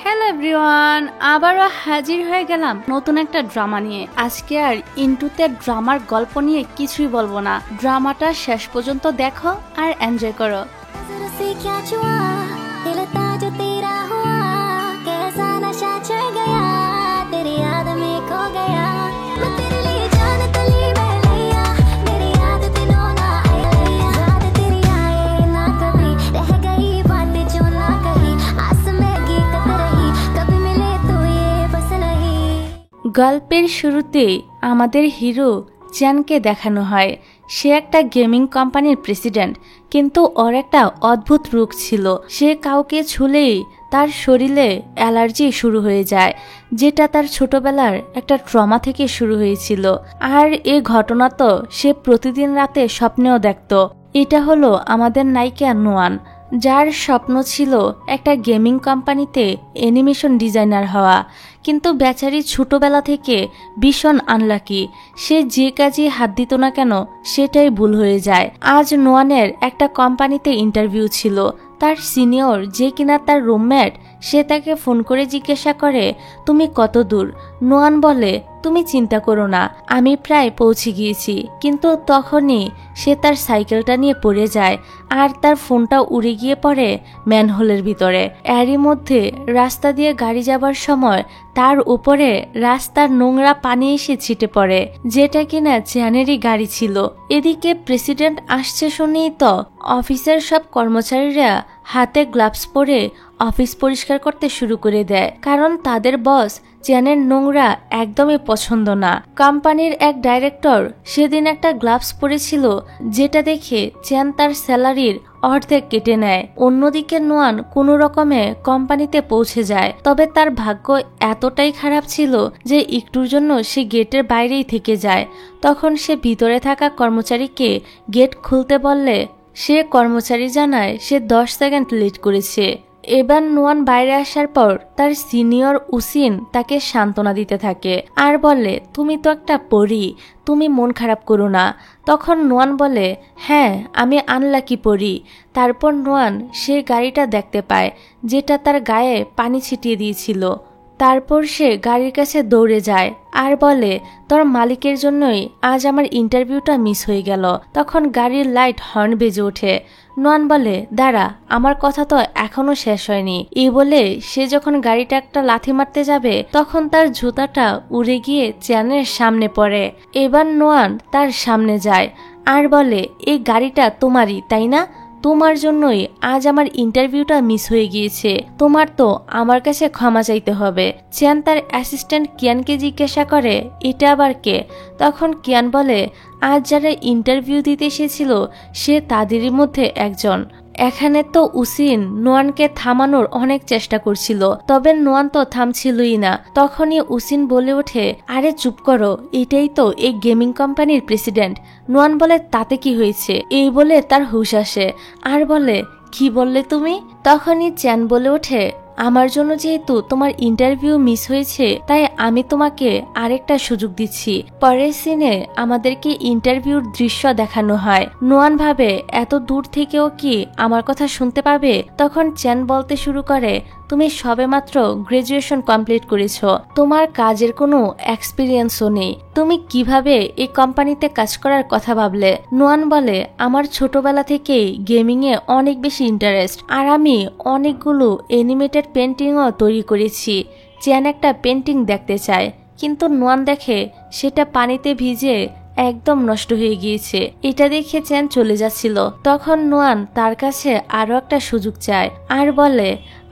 Hello everyone, আবারও হাজির হয়ে গেলাম নতুন একটা ড্রামা নিয়ে। আজকে আর ইন্টুতে ড্রামার গল্প নিয়ে কিছুই বলবো না। ড্রামাটা শেষ পর্যন্ত দেখো আর এনজয় করো। গল্পের শুরুতে আমাদের হিরো চ্যানকে দেখানো হয়। সে একটা গেমিং কোম্পানির প্রেসিডেন্ট, কিন্তু ওর একটা অদ্ভুত রোগ ছিল। সে কাউকে ছুলেই তার শরীরে অ্যালার্জি শুরু হয়ে যায়, যেটা তার ছোটবেলার একটা ট্রমা থেকে শুরু হয়েছিল। আর এই ঘটনা তো সে প্রতিদিন রাতে স্বপ্নেও দেখত। এটা হলো আমাদের নায়িকা নোয়ান, যার স্বপ্ন ছিল একটা গেমিং কোম্পানিতে অ্যানিমেশন ডিজাইনার হওয়া। কিন্তু বেচারি ছোটবেলা থেকে ভীষণ আনলাকি। সে যে কাজে হাত দিত না কেন সেটাই ভুল হয়ে যায়। আজ নোয়ানের একটা কোম্পানিতে ইন্টারভিউ ছিল। তার সিনিয়র, যে কিনা তার রুমমেট, সে তাকে ফোন করে জিজ্ঞাসা করে, তুমি কত দূর? নোয়ান বলে, তুমি চিন্তা করো না, আমি প্রায় পৌঁছে গিয়েছি। কিন্তু তখনই সে তার সাইকেলটা নিয়ে পড়ে যায় আর তার ফোনটা উড়ে গিয়ে পড়ে ম্যানহোলের ভিতরে। এরই মধ্যে রাস্তা দিয়ে গাড়ি যাবার সময় তার উপরে রাস্তার নোংরা পানি এসে ছিটে পড়ে, যেটা কিনা চ্যানেরই গাড়ি ছিল। এদিকে প্রেসিডেন্ট আসছে শুনেই তো অফিসের সব কর্মচারীরা হাতে গ্লাভস পরে অফিস পরিষ্কার করতে শুরু করে দেয়, কারণ তাদের বস চ্যানের নোংরা একদমই পছন্দ না। কোম্পানির এক ডাইরেক্টর সেদিন একটা গ্লাভস পরেছিল, যেটা দেখে চ্যান তার স্যালারির অর্ধেক কেটে নেয়। অন্যদিকে নোয়ান কোনো রকমে কোম্পানিতে পৌঁছে যায়, তবে তার ভাগ্য এতটাই খারাপ ছিল যে একটুর জন্য সে গেটের বাইরেই থেকে যায়। তখন সে ভিতরে থাকা কর্মচারীকে গেট খুলতে বললে সে কর্মচারী জানায় সে 10 সেকেন্ড লেট করেছে। এবার নোয়ান বাইরে আসার পর তার সিনিয়র উসিন তাকে সান্ত্বনা দিতে থাকে আর বলে, তুমি তো একটা পরী, তুমি মন খারাপ করো না। তখন নোয়ান বলে, হ্যাঁ আমি আনলাকি পরী। তারপর নোয়ান সে গাড়িটা দেখতে পায়, যেটা তার গায়ে পানি ছিটিয়ে দিয়েছিল। তারপর সে গাড়ির কাছে দৌড়ে যায় আর বলে, তোর মালিকের জন্যই আজ আমার ইন্টারভিউটা মিস হয়ে গেল। তখন গাড়ির লাইট হর্ন বেজে ওঠে। নোয়ান বলে, দাঁড়া, আমার কথা তো এখনো শেষ হয়নি। এই বলে সে যখন গাড়িটা একটা লাথি মারতে যাবে, তখন তার জুতাটা উড়ে গিয়ে চ্যানের সামনে পড়ে। এবার নোয়ান তার সামনে যায় আর বলে, এই গাড়িটা তোমারই তাই না? তোমার জন্যই আজ আমার ইন্টারভিউটা মিস হয়ে গিয়েছে। তোমার তো আমার কাছে ক্ষমা চাইতে হবে। চিয়ান তার অ্যাসিস্ট্যান্ট কিয়ানকে জিজ্ঞাসা করে, এটা আবার কে? তখন কিয়ান বলে, আজ যারা ইন্টারভিউ দিতে এসেছিল সে তাদেরই মধ্যে একজন। এখানে তো উসিন নোয়ানকে থামানোর অনেক চেষ্টা করছিল, তবে নোয়ান তো থামছিলই না। তখনই উসিন বলে ওঠে, আরে চুপ করো, এটাই তো এই গেমিং কোম্পানির প্রেসিডেন্ট। নোয়ান বলে, তাতে কি হয়েছে? এই বলে তার হুঁশ আসে আর বলে, কি বললে তুমি? তখনই চ্যান বলে ওঠে, আমার জন্য যেহেতু তোমার ইন্টারভিউ মিস হয়েছে, তাই আমি তোমাকে আরেকটা সুযোগ দিচ্ছি। পরের সিনে আমাদেরকে ইন্টারভিউর দৃশ্য দেখানো হয়। নোয়ান ভাবে, এত দূর থেকেও কি আমার কথা শুনতে পাবে? তখন চ্যান বলতে শুরু করে, তুমি সবেমাত্র গ্রাজুয়েশন কমপ্লিট করেছো, তোমার কাজের কোনো এক্সপিরিয়েন্সও নেই, তুমি কিভাবে এই কোম্পানিতে কাজ করার কথা ভাবলে? নোয়ান বলে, আমার ছোটবেলা থেকেই গেমিং এ অনেক বেশি ইন্টারেস্ট, আর আমি অনেকগুলো অ্যানিমেটেড পেন্টিংও তৈরি করেছি। চ্যান একটা পেন্টিং দেখতে চায়, কিন্তু নোয়ান দেখে সেটা পানিতে ভিজে একদম নষ্ট হয়ে গিয়েছে। এটা দেখে চ্যান চলে যাচ্ছিল। তখন নোয়ান তার কাছে আরো একটা সুযোগ চায় আর বলে,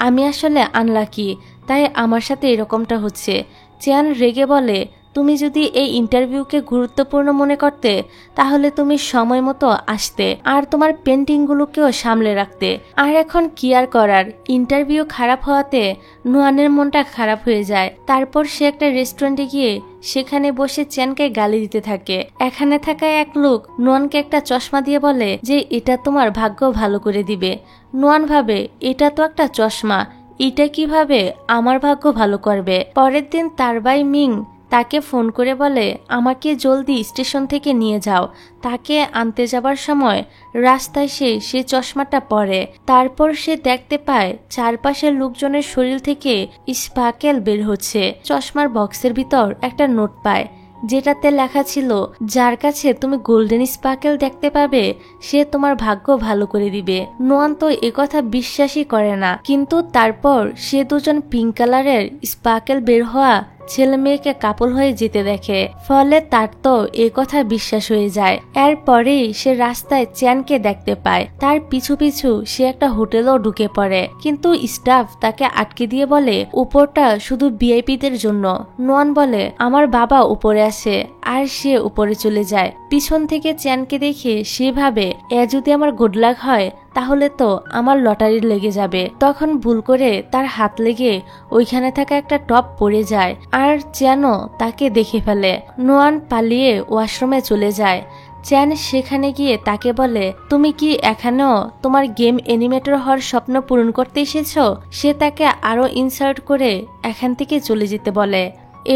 আমি আসলে আনলাকি, তাই আমার সাথে এরকমটা হচ্ছে। চ্যান রেগে বলে, তুমি যদি এই ইন্টারভিউকে গুরুত্বপূর্ণ মনে করতে, তাহলে তুমি সময় মতো আসতে আর তোমার পেন্টিংগুলোকেও সামলে রাখতে। আর এখন কি আর করার, ইন্টারভিউ খারাপ হওয়াতে নোয়ানের মনটা খারাপ হয়ে যায়। তারপর সে একটা রেস্টুরেন্টে গিয়ে সেখানে বসে চ্যানকে গালি দিতে থাকে। এখানে থাকা এক লোক নোয়ানকে একটা চশমা দিয়ে বলে যে এটা তোমার ভাগ্য ভালো করে দিবে। নোয়ান ভাবে, এটা তো একটা চশমা, এটা কিভাবে আমার ভাগ্য ভালো করবে? পরের দিন তার ভাই মিং তাকে ফোন করে বলে আমাকে জলদি স্টেশন থেকে নিয়ে যাও। তাকে আনতে যাবার সময় রাস্তায় সে চশমাটা পরে। তারপর সে দেখতে পায় চারপাশের লোকজনের শরীর থেকে স্পার্কেল বের হচ্ছে। চশমার বক্সের ভিতর একটা নোট পায় যেটাতে লেখা ছিল, যার কাছে তুমি গোল্ডেন স্পার্কেল দেখতে পাবে সে তোমার ভাগ্য ভালো করে দিবে। নোয়ান তো একথা বিশ্বাসই করে না, কিন্তু তারপর সে দুজন পিঙ্ক কালারের স্পার্কেল বের হওয়া ছেলে মেয়েকে কাপল হয়ে যেতে দেখে। ফলে তার তো এ কথা বিশ্বাস হয়ে যায়। এরপরেই সে রাস্তায় চ্যানকে দেখতে পায়। তার পিছু পিছু সে একটা হোটেলও ঢুকে পড়ে, কিন্তু স্টাফ তাকে আটকে দিয়ে বলে উপরটা শুধু ভিআইপিদের জন্য। নোয়ান বলে আমার বাবা উপরে আসে, আর সে উপরে চলে যায়। পিছন থেকে চ্যানকে দেখে সে ভাবে এ যদি আমার গুড লাক হয় তাহলে তো আমার লটারি লেগে যাবে। তখন ভুল করে তার হাত লেগে ওইখানে থাকা একটা টপ পড়ে যায়, আর চ্যানও তাকে দেখে ফেলে। নোয়ান পালিয়ে ওয়াশরুমে চলে যায়। চ্যান সেখানে গিয়ে তাকে বলে তুমি কি এখানেও তোমার গেম অ্যানিমেটর হওয়ার স্বপ্ন পূরণ করতে এসেছো? সে তাকে আরো ইনসাল্ট করে এখান থেকে চলে যেতে বলে।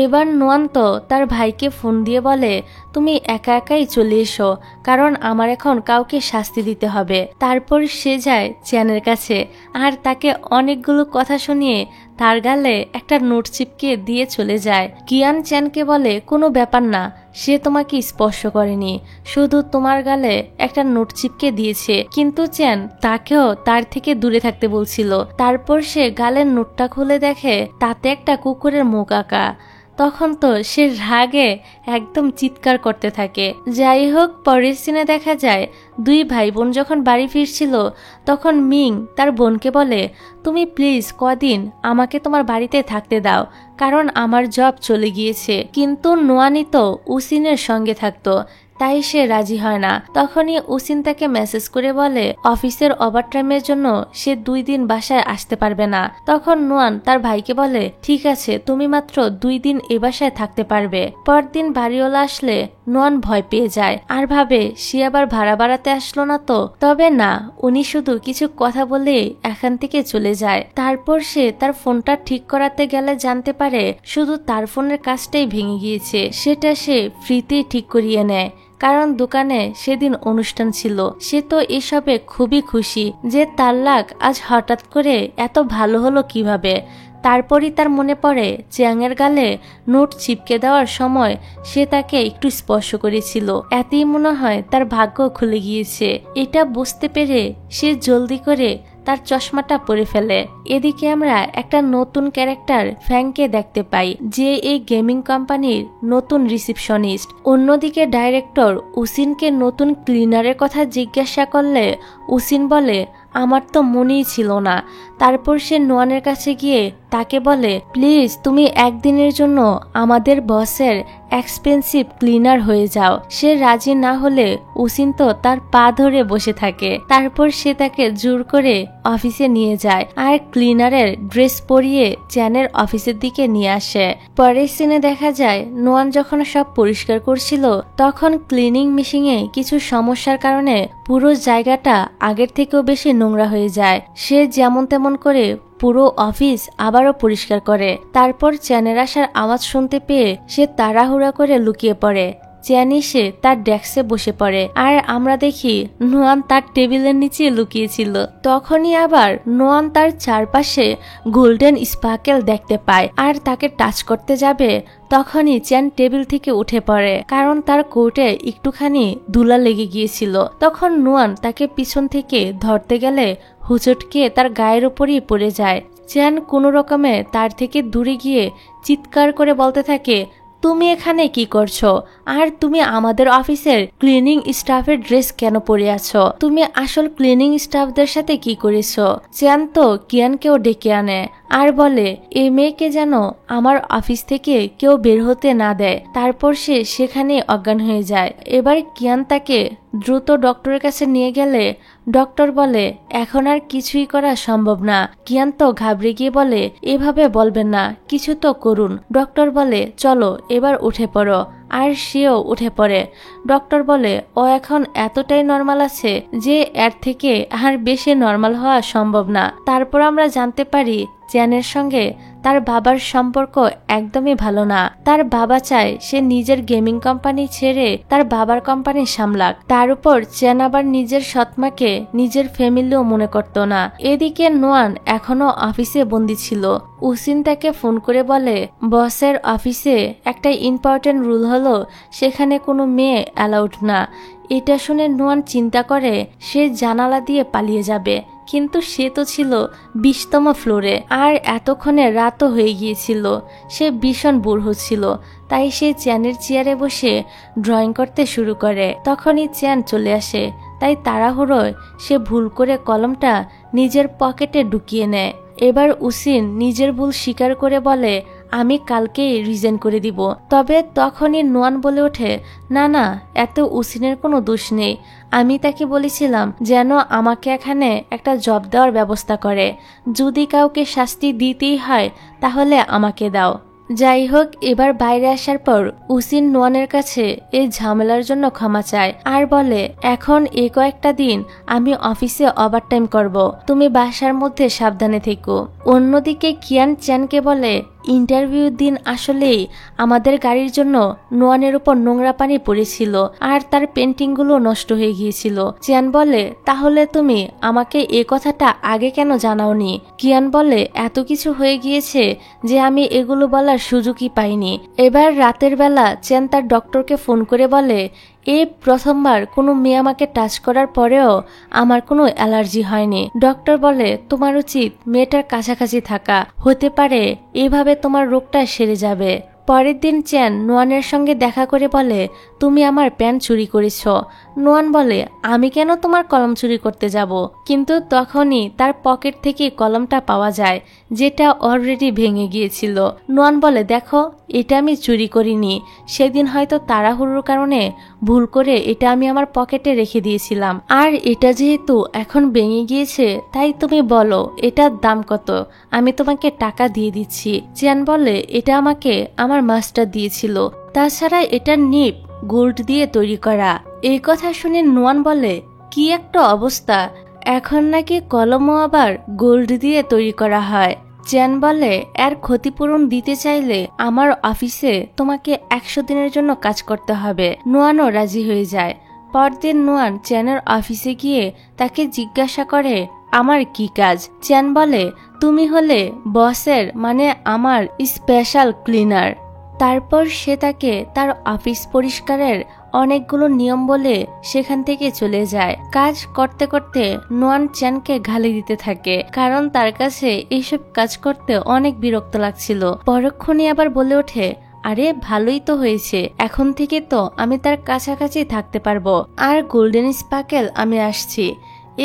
এবার নোয়ান তো তার ভাইকে ফোন দিয়ে বলে তুমি একা একাই চলে এসো, কারণ আমার এখন কাউকে শাস্তি দিতে হবে। তারপর সে যায় চ্যানের কাছে আর তাকে অনেকগুলো কথা শুনিয়ে তার গালে একটা নোট চিপকে দিয়ে চলে যায়। কিয়ান চ্যানকে বলে কোনো ব্যাপার না, সে তোমাকে স্পর্শ করেনি, শুধু তোমার গালে একটা নোট চিপকে দিয়েছে। কিন্তু চ্যান তাকেও তার থেকে দূরে থাকতে বলছিল। তারপর সে গালের নোটটা খুলে দেখে তাতে একটা কুকুরের মুখ আঁকা। তখন তো সে রাগে একদম চিৎকার করতে থাকে। যাই হোক, পরের সিনে দেখা যায় দুই ভাই বোন যখন বাড়ি ফিরছিল তখন মিং তার বোনকে বলে তুমি প্লিজ কদিন আমাকে তোমার বাড়িতে থাকতে দাও, কারণ আমার জব চলে গিয়েছে। কিন্তু নোয়ানি তো উসিনের সঙ্গে থাকতো, তাই সে রাজি হয় না। তখনই উসিন তাকে মেসেজ করে বলে অফিসের ওভারটাইমের জন্য সে 2 দিন বাসায় আসতে পারবে না। তখন নোয়ান তার ভাইকে বলে ঠিক আছে, তুমি মাত্র 2 দিন এ বাসায় থাকতে পারবে। পরদিন বাড়িওয়ালা আসলে নোয়ান ভয় পেয়ে যায় আর ভাবে সে আবার ভাড়া বাড়াতে আসলো না তো। তবে না, উনি শুধু কিছু কথা বলে এখান থেকে চলে যায়। তারপর সে তার ফোনটা ঠিক করাতে গেলে জানতে পারে শুধু তার ফোনের কাজটাই ভেঙে গিয়েছে। সেটা সে ফ্রিতেই ঠিক করিয়ে নেয়, কারণ দোকানে সেদিন অনুষ্ঠান ছিল। সে তো এসবে খুবই খুশি যে তার লাক আজ হঠাৎ করে এত ভালো হলো কিভাবে। তারপরই তার মনে পড়ে চ্যাংয়ের গালে নোট চিপকে দেওয়ার সময় সে তাকে একটু স্পর্শ করেছিল। এতেই মনে হয় তার ভাগ্য খুলে গিয়েছে। এটা বুঝতে পেরে সে জলদি করে তার চশমাটা পরে ফেলে। এদিকে আমরা একটা নতুন ক্যারেক্টার ফ্যাংকে দেখতে পাই, যে এই গেমিং কোম্পানির নতুন রিসিপশনিস্ট। অন্যদিকে ডাইরেক্টর উসিনকে নতুন ক্লিনারের কথা জিজ্ঞাসা করলে উসিন বলে আমার তো মনেই ছিল না। তারপর সে নোয়ানের কাছে গিয়ে তাকে বলে প্লিজ তুমি একদিনের জন্য আমাদের বসের এক্সপেন্সিভ ক্লিনার হয়ে যাও। সে রাজি না হলে উসিন তো তার পা ধরে বসে থাকে। তারপর সে তাকে জোর করে অফিসে নিয়ে যায় আর ক্লিনারের ড্রেস পরিয়ে চ্যানের অফিসের দিকে নিয়ে আসে। পরের সিনে দেখা যায় নোয়ান যখন সব পরিষ্কার করছিল তখন ক্লিনিং মেশিনে কিছু সমস্যার কারণে পুরো জায়গাটা আগের থেকেও বেশি নোংরা হয়ে যায়। সে যেমন তেমন করে পুরো অফিস আবারও পরিষ্কার করে। তারপর চ্যানের আসার আওয়াজ শুনতে পেয়ে সে তাড়াহুড়া করে লুকিয়ে পড়ে। চ্যান এসে তার ডেস্কে বসে পড়ে আর আমরা দেখি নোয়ান তার টেবিলের নিচে লুকিয়েছিল। তখনই আবার নোয়ান তার চারপাশে গোল্ডেন স্পার্কেল দেখতে পায় আর তাকে টাচ করতে যাবে তখনই চ্যান টেবিল থেকে উঠে পড়ে, কারণ তার কোটে একটুখানি ধুলা লেগে গিয়েছিল। তখন নোয়ান তাকে পিছন থেকে ধরতে গেলে হুচটকে তার গায়ের উপরই পড়ে যায়। চ্যান কোনো রকমে তার থেকে দূরে গিয়ে চিৎকার করে বলতে থাকে তুমি এখানে কি করছো? আর তুমি আমাদের অফিসের ক্লিনিং স্টাফের ড্রেস কেন পরে আছো? তুমি আসল ক্লিনিং স্টাফদের সাথে কি করেছো? চ্যান তো কিয়ানকেও ডেকে আনে আর বলে এই মেয়েকে যেন আমার অফিস থেকে কেউ বের হতে না দেয়। তারপর সে সেখানে অজ্ঞান হয়ে যায়। এবার কিয়ান তাকে দ্রুত ডক্টরের কাছে নিয়ে গেলে ডক্টর বলে এখন আর কিছুই করা সম্ভব না। কিয়ান তো ঘাবড়ে গিয়ে বলে এভাবে বলবেন না, কিছু তো করুন। ডক্টর বলে চলো এবার উঠে পড়ো, আর সেও উঠে পড়ে। ডক্টর বলে ও এখন এতটাই নর্মাল আছে যে এর থেকে আর বেশি নর্মাল হওয়া সম্ভব না। তারপর আমরা জানতে পারি চ্যানের সঙ্গে তার বাবার সম্পর্ক একদমই ভালো না। তার বাবা চায় সে নিজের গেমিং কোম্পানি ছেড়ে তার বাবার কোম্পানি সামলাক। তার উপর চ্যান আবার নিজের সৎমাকে নিজের ফ্যামিলিও মনে করত না। এদিকে নোয়ান এখনো অফিসে বন্দি ছিল। উসিন তাকে ফোন করে বলে বসের অফিসে একটা ইম্পর্টেন্ট রুল হলো সেখানে কোনো মেয়ে অ্যালাউড না। এটা শুনে নোয়ান চিন্তা করে সে জানালা দিয়ে পালিয়ে যাবে, কিন্তু সে তো ছিল 20তম ফ্লোরে আর এতক্ষণে রাতও হয়ে গিয়েছিল। সে ভীষণ বোর হচ্ছিল, তাই সে চ্যানের চেয়ারে বসে ড্রয়িং করতে শুরু করে। তখনই চ্যান চলে আসে, তাই তাড়াহুড়োয় সে ভুল করে কলমটা নিজের পকেটে ঢুকিয়ে নেয়। এবার উসিন নিজের ভুল স্বীকার করে বলে আমি কালকেই রিজেন করে দিব। তবে তখনই নোয়ান বলে ওঠে না না, এত উসিনের কোনো দোষ নেই। আমি তাকে বলেছিলাম যেন আমাকে এখানে একটা জব দেওয়ার ব্যবস্থা করে। যদি কাউকে শাস্তি দিতেই হয় তাহলে আমাকে দাও। যাই হোক, এবার বাইরে আসার পর উসিন নোয়ানের কাছে এই ঝামেলার জন্য ক্ষমা চায় আর বলে এখন এই কয়েকটা দিন আমি অফিসে ওভারটাইম করব, তুমি বাসার মধ্যে সাবধানে থেকো। অন্যদিকে কিয়ান চ্যানকে বলে ইন্টারভিউর দিন আসলেই আমাদের গাড়ির জন্য নোয়ানের উপর নোংরা পানি পড়েছিল আর তার পেন্টিংগুলো নষ্ট হয়ে গিয়েছিল। চিয়ান বলে তাহলে তুমি আমাকে এ কথাটা আগে কেন জানাওনি? কিয়ান বলে এত কিছু হয়ে গিয়েছে যে আমি এগুলো বলার সুযোগই পাইনি। এবার রাতের বেলা চিয়ান তার ডক্টরকে ফোন করে বলে এই প্রথমবার কোনো মেয়ে আমাকে টাচ করার পরেও আমার কোনো অ্যালার্জি হয়নি। ডক্টর বলে তোমার উচিত মেয়েটার কাছাকাছি থাকা, হতে পারে এভাবে তোমার রোগটা সেরে যাবে। পরের দিন চ্যান নোয়ানের সঙ্গে দেখা করে বলে তুমি আমার পেন চুরি করেছ। নোয়ান বলে আমি কেন তোমার কলম চুরি করতে যাব? কিন্তু তখনই তার পকেট থেকে কলমটা পাওয়া যায় যেটা অলরেডি ভেঙে গিয়েছিল। নোয়ান বলে দেখো, এটা আমি চুরি করিনি, সেদিন হয়তো তাড়াহুড়োর কারণে ভুল করে এটা আমি আমার পকেটে রেখে দিয়েছিলাম। আর এটা যেহেতু এখন ভেঙে গিয়েছে তাই তুমি বলো এটার দাম কত, আমি তোমাকে টাকা দিয়ে দিচ্ছি। চিয়ান বলে এটা আমাকে আমার মাস্টার দিয়েছিল, তাছাড়া এটা নিপ গোল্ড দিয়ে তৈরি করা। এই কথা শুনে নোয়ান বলে কি একটা অবস্থা, এখন নাকি কলমও আবার গোল্ড দিয়ে তৈরি করা হয়। চ্যান বলে এর ক্ষতিপূরণ দিতে চাইলে আমার অফিসে তোমাকে 100 দিনের জন্য কাজ করতে হবে। নোয়ানও রাজি হয়ে যায়। পরদিন নোয়ান চ্যানের অফিসে গিয়ে তাকে জিজ্ঞাসা করে আমার কি কাজ? চ্যান বলে তুমি হলে বসের মানে আমার স্পেশাল ক্লিনার। তারপর সে তাকে তার অফিস পরিষ্কারের অনেকগুলো নিয়ম বলে সেখান থেকে চলে যায়। কাজ করতে করতে নোয়ান চ্যানকে গালি দিতে থাকে, কারণ তার কাছে এইসব কাজ করতে অনেক বিরক্ত লাগছিল। পরক্ষণে আবার বলে ওঠে আরে ভালোই তো হয়েছে, এখন থেকে তো আমি তার কাছাকাছি থাকতে পারবো। আর গোল্ডেন স্পার্কেল আমি আসছি।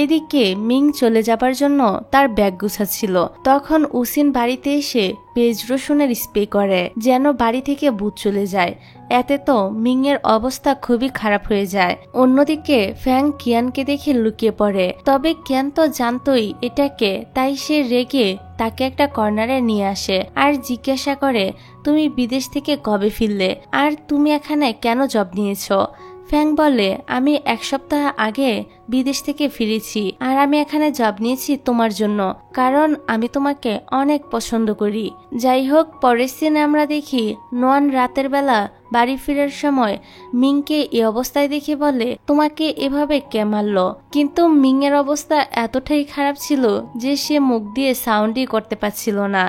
এদিকে মিং চলে যাবার জন্য তার ব্যাগ গুছাচ্ছিল, তখন উসিন বাড়িতে এসে পেঁয়াজ রসুনের স্প্রে করে যেন বাড়ি থেকে ভূত চলে যায়। এতে তো মিং এর অবস্থা খুবই খারাপ হয়ে যায়। অন্যদিকে ফ্যাং কিয়ানকে দেখে লুকিয়ে পড়ে, তবে কিয়ান তো জানতোই এটাকে, তাই সে রেগে তাকে একটা কর্নারে নিয়ে আসে আর জিজ্ঞাসা করে তুমি বিদেশ থেকে কবে ফিরলে আর তুমি এখানে কেন জব নিয়েছো? ফ্যাং বলে আমি 1 সপ্তাহ আগে বিদেশ থেকে ফিরেছি আর আমি এখানে জব নিয়েছি তোমার জন্য, কারণ আমি তোমাকে অনেক পছন্দ করি। যাই হোক, পরের সিনে আমরা দেখি নোয়ান রাতের বেলা বাড়ি ফেরার সময় মিংকে এই অবস্থায় দেখে বলে তোমাকে এভাবে কে মারলো? কিন্তু মিং এর অবস্থা এতটাই খারাপ ছিল যে সে মুখ দিয়ে সাউন্ডই করতে পারছিল না,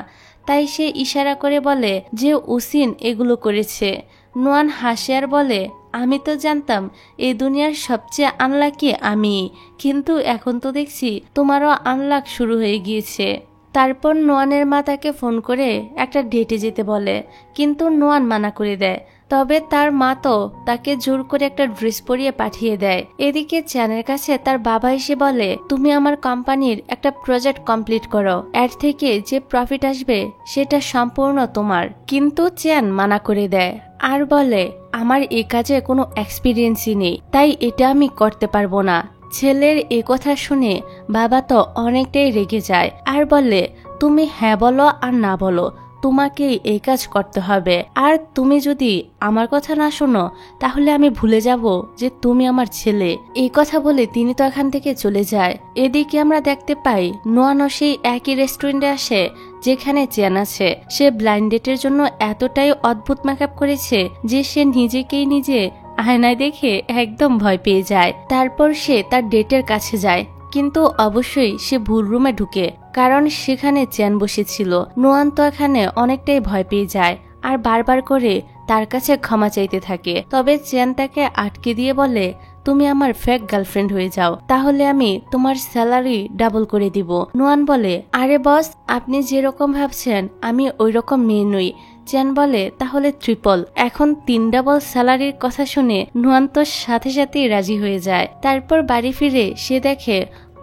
তাই সে ইশারা করে বলে যে উসিন এগুলো করেছে। নোয়ান হাসে আর বলে আমি তো জানতাম এই দুনিয়ার সবচেয়ে আনলাকি আমি, কিন্তু এখন তো দেখছি তোমারও আনলাক শুরু হয়ে গিয়েছে। তারপর নোয়ানের মা তাকে ফোন করে একটা ডেটে যেতে বলে, কিন্তু নোয়ান মানা করে দেয়। তবে তার মা তো তাকে জোর করে একটা ড্রেস পরিয়ে পাঠিয়ে দেয়। এদিকে চ্যানের কাছে তার বাবা এসে বলে তুমি আমার কোম্পানির একটা প্রজেক্ট কমপ্লিট করো, এর থেকে যে প্রফিট আসবে সেটা সম্পূর্ণ তোমার। কিন্তু চ্যান মানা করে দেয় আর বলে আমার এই কাজে কোনো এক্সপিরিয়েন্সই নেই, তাই এটা আমি করতে পারবো না। ছেলের এ কথা শুনে বাবা তো অনেকটাই রেগে যায় আর বলে তুমি হ্যাঁ বলো আর না বলো, তোমাকেই এই কাজ করতে হবে। আর তুমি যদি আমার কথা না শোনো তাহলে আমি ভুলে যাব যে তুমি আমার ছেলে। এই কথা বলে তিনি তো এখান থেকে চলে যায়। এদিকে আমরা দেখতে পাই নোয়ানও সেই একই রেস্টুরেন্টে আসে যেখানে চেন আছে। সে ব্লাইন্ড ডেটের জন্য এতটাই অদ্ভুত মেকআপ করেছে যে সে নিজেকেই নিজে আয়নায় দেখে একদম ভয় পেয়ে যায়। তারপর সে তার ডেটের কাছে যায়, কিন্তু অবশ্যই সে ভুল রুমে ঢুকে, কারণ সেখানে চেন বসেছিল। নোয়ান তো এখানে অনেকটাই ভয় পেয়ে যায় আর বারবার করে তার কাছে ক্ষমা চাইতে থাকে। তবে চেন তাকে আটকে দিয়ে বলে, তুমি আমার ফেক গার্লফ্রেন্ড হয়ে যাও, তাহলে আমি তোমার স্যালারি ডাবল করে দিব। নোয়ান বলে, আরে বস, আপনি যেরকম ভাবছেন আমি ওই রকম মেয়ে নই। চেন বলে, তাহলে ট্রিপল। এখন 3 ডাবল স্যালারির কথা শুনে নোয়ান তো সাথে সাথেই রাজি হয়ে যায়। তারপর বাড়ি ফিরে সে দেখে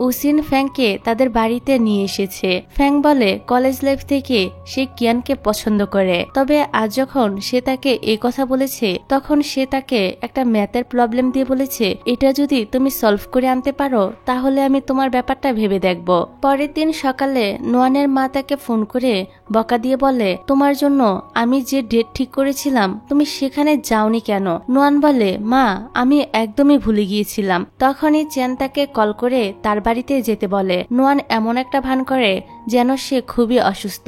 উসিন ফ্যাংকে তাদের বাড়িতে নিয়ে এসেছে। ফ্যাং বলে কলেজ লাইফ থেকে সে কিয়ানকে পছন্দ করে, তবে আজ যখন সে তাকে এই কথা বলেছে তখন সে তাকে একটা ম্যাথের প্রবলেম দিয়ে বলেছে, এটা যদি তুমি সলভ করে আনতে পারো তাহলে আমি তোমার ব্যাপারটা ভেবে দেখব। পরের দিন সকালে নোয়ানের মা তাকে ফোন করে বকা দিয়ে বলে, তোমার জন্য আমি যে ডেট ঠিক করেছিলাম তুমি সেখানে যাওনি কেন? নোয়ান বলে, মা আমি একদমই ভুলে গিয়েছিলাম। তখনই চেন তাকে কল করে তার বাড়িতে যেতে বলে। নোয়ান এমন একটা ভান করে যেন সে খুবই অসুস্থ।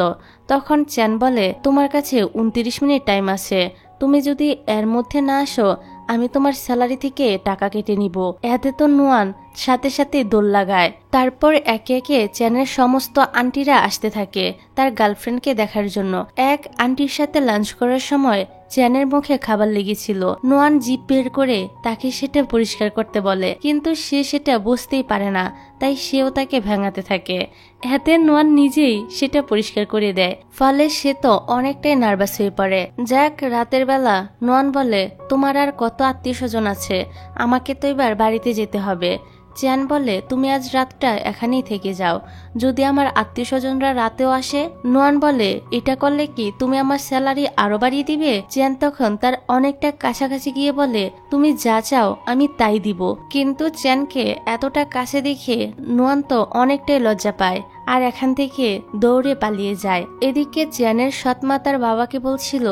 তখন চেন বলে, তোমার কাছে 29 মিনিট টাইম আছে, তুমি যদি এর মধ্যে না আসো আমি তোমার স্যালারি থেকে টাকা কেটে নিব। এতে তো নোয়ান সাথে সাথে দোল লাগায়। তারপর একে একে চেনের সমস্ত আন্টিরা আসতে থাকে তার গার্লফ্রেন্ডকে দেখার জন্য। এক আন্টির সাথে লাঞ্চ করার সময় চেনের মুখে খাবার লেগেছিল। নোয়ান জিভ বের করে তাকে সেটা পরিষ্কার করতে বলে, কিন্তু সে সেটা বুঝতেই পারে না, তাই সেও তাকে ভাঙাতে থাকে। এতে নোয়ান নিজেই সেটা পরিষ্কার করে দেয়, ফলে সে তো অনেকটাই নার্ভাস হয়ে পড়ে। যাক, রাতের বেলা নোয়ান বলে, তোমার আর কত আত্মীয় স্বজন আছে, আমাকে তো এবার বাড়িতে যেতে হবে। চেন বলে, তুমি আজ রাতটা এখানেই থেকে যাও, যদি আমার আত্মীয় স্বজনরা রাতেও আসে। নোয়ান বলে, এটা করলে কি তুমি আমার স্যালারি আরো বাড়িয়ে দিবে? চেন তখন তার অনেকটা কাছাকাছি গিয়ে বলে, তুমি যা চাও আমি তাই দিব। কিন্তু চেনকে এতটা কাছে দেখে নোয়ান তো অনেকটাই লজ্জা পায় আর এখান থেকে দৌড়ে পালিয়ে যায়। এদিকে চেনের সৎমা তার বাবাকে বলছিল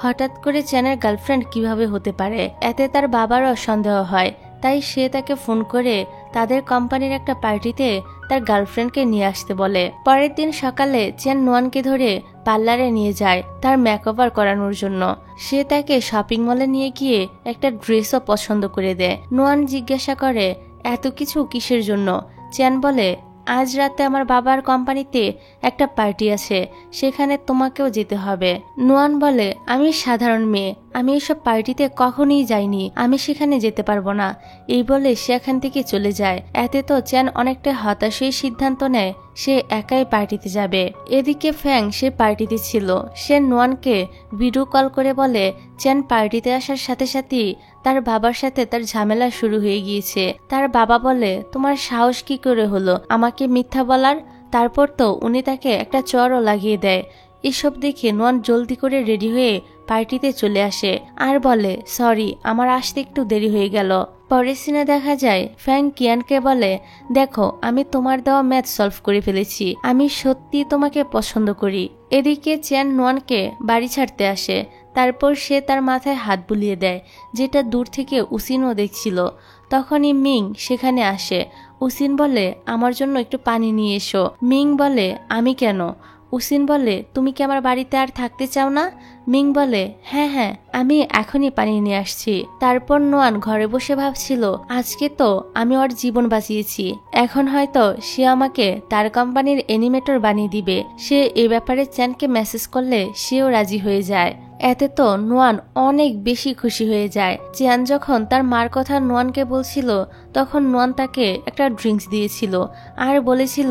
হঠাৎ করে চেনের গার্লফ্রেন্ড কিভাবে হতে পারে। এতে তার বাবারও সন্দেহ হয়, তাই সে তাকে ফোন করে তাদের কোম্পানির একটা পার্টিতে তার গার্লফ্রেন্ডকে নিয়ে আসতে বলে। পরের দিন সকালে চেন নোয়ানকে ধরে পার্লারে নিয়ে যায় তার মেকওভার করানোর জন্য। সে তাকে শপিং মলে নিয়ে গিয়ে একটা ড্রেসও পছন্দ করে দেয়। নোয়ান জিজ্ঞাসা করে, এত কিছু কিসের জন্য? চেন বলে, আজ রাতে আমার বাবার কোম্পানিতে একটা পার্টি আছে, সেখানে তোমাকেও যেতে হবে। নোয়ান বলে, আমি সাধারণ মেয়ে, আমি এসব পার্টিতে কখনোই যাইনি, আমি সেখানে যেতে পারবো না। এই বলে সে এখান থেকে চলে যায়। এতে তো চেন অনেকটা হতাশ হয়ে সিদ্ধান্ত নেয় সে একাই পার্টিতে যাবে। এদিকে ফ্যাং সে পার্টিতে ছিল। সে নোয়ানকে ভিডিও কল করে বলে চেন পার্টিতে আসার সাথে সাথেই তার বাবার সাথে তার ঝামেলা শুরু হয়ে গিয়েছে। তার বাবা বলে, তোমার সাহস কি করে হলো আমাকে মিথ্যা বলার? তারপর তো উনি তাকে একটা চড়ও লাগিয়ে দেয়। এসব দেখে নোয়ান জলদি করে রেডি হয়ে পার্টিতে চলে আসে আর বলে, সরি আমার আসতে একটু দেরি হয়ে গেল। পরের সিনে দেখা যায় ফ্যাং কিয়ানকে বলে, দেখো আমি তোমার দেওয়া ম্যাথ সলভ করে ফেলেছি, আমি সত্যি তোমাকে পছন্দ করি। এদিকে চেন নোয়ানকে বাড়ি ছাড়তে আসে। তারপর সে তার মাথায় হাত বুলিয়ে দেয়, যেটা দূর থেকে উসিনও দেখছিল। তখনই মিং সেখানে আসে। উসিন বলে, আমার জন্য একটু পানি নিয়ে এসো। মিং বলে, আমি কেন? উসিন বলে, তুমি কি আমার বাড়িতে আর থাকতে চাও না? মিং বলে, হ্যাঁ হ্যাঁ, আমি এখনই পানি নিয়ে আসছি। তারপর নোয়ান ঘরে বসে ভাবছিল, আজকে তো আমি ওর জীবন বাঁচিয়েছি, এখন হয়তো সে আমাকে তার কোম্পানির অ্যানিমেটর বানিয়ে দিবে। সে এ ব্যাপারে চ্যানকে মেসেজ করলে সেও রাজি হয়ে যায়। এতে তো নোয়ান অনেক বেশি খুশি হয়ে যায়। চিয়ান যখন তার মার কথা নোয়ানকে বলছিল তখন নোয়ান তাকে একটা ড্রিঙ্কস দিয়েছিল আর বলেছিল,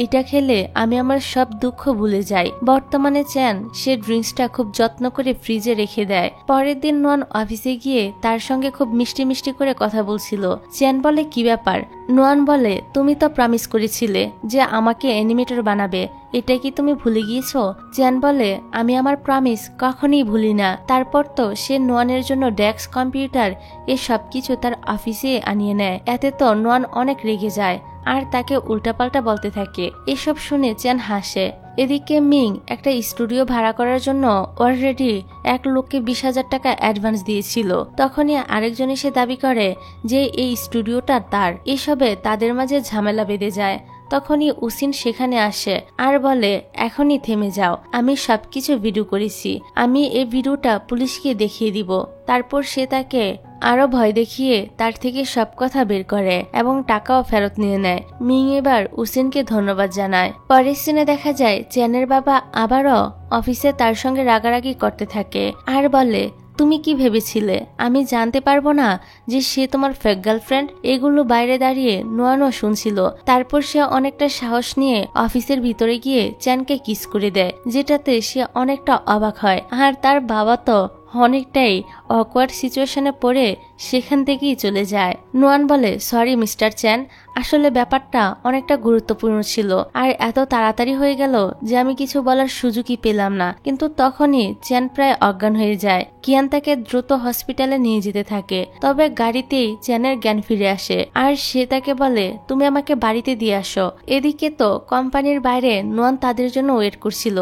এটা খেলে আমি আমার সব দুঃখ ভুলে যাই। বর্তমানে চিয়ান সে ড্রিঙ্কসটা খুব যত্ন করে ফ্রিজে রেখে দেয়। পরের দিন নোয়ান অফিসে গিয়ে তার সঙ্গে খুব মিষ্টি মিষ্টি করে কথা বলছিল। চিয়ান বলে, কি ব্যাপার? নোয়ান বলে, তুমি তো প্রমিস করেছিলে যে আমাকে অ্যানিমেটর বানাবে, এটা কি তুমি ভুলে গিয়েছো? চিয়ান বলে, আমি আমার প্রমিস কখনই ভুলি না। তারপর তো সে নোয়ানের জন্য ডেস্ক কম্পিউটার এ সবকিছু তার অফিসে আনিয়ে নেয়। এতে তো নোয়ান অনেক রেগে যায় আর তাকে উল্টাপাল্টা বলতে থাকে। এসব শুনে চিয়ান হাসে। এদিকে মিং একটা স্টুডিও ভাড়া করার জন্য অলরেডি এক লোককে 20,000 টাকা অ্যাডভান্স দিয়েছিল। তখনই আরেকজন এসে দাবি করে যে এই স্টুডিওটা তার। এসবে তাদের মাঝে ঝামেলা বেঁধে যায়। তখনই উসিন সেখানে আসে আর বলে এখনই থেমে যাও, আমি সবকিছু ভিডিও করেছি, আমি এই ভিডিওটা পুলিশকে দেখিয়ে দিব। তারপর সে তাকে আরো ভয় দেখিয়ে তার থেকে সব কথা বের করে এবং টাকাও ফেরত নিয়ে নেয়। মিং এবার উসিনকে ধন্যবাদ জানায়। পরের সিনে দেখা যায় চ্যানের বাবা আবারও অফিসে তার সঙ্গে রাগারাগি করতে থাকে আর বলে তুমি কি ভেবেছিলে আমি জানতে পারবো না যে সে তোমার ফেক গার্লফ্রেন্ড? এগুলো বাইরে দাঁড়িয়ে নোয়ানো শুনছিল। তারপর সে অনেকটা সাহস নিয়ে অফিসের ভিতরে গিয়ে চ্যানকে কিস করে দেয়, যেটাতে সে অনেকটা অবাক হয়। আর তার বাবা তো অনেকটাই অকওয়ার্ড সিচুয়েশনে পড়ে সেখান থেকেই চলে যায়। নোয়ান বলে সরি মিস্টার চ্যান, আসলে ব্যাপারটা অনেকটা গুরুত্বপূর্ণ ছিল আর এত তাড়াতাড়ি হয়ে গেল যে আমি কিছু বলার সুযোগই পেলাম না। কিন্তু তখনই চ্যান প্রায় অজ্ঞান হয়ে যায়। কিয়ান তাকে দ্রুত হসপিটালে নিয়ে যেতে থাকে, তবে গাড়িতেই চ্যানের জ্ঞান ফিরে আসে আর সে তাকে বলে তুমি আমাকে বাড়িতে দিয়ে আসো। এদিকে তো কোম্পানির বাইরে নোয়ান তাদের জন্য ওয়েট করছিল।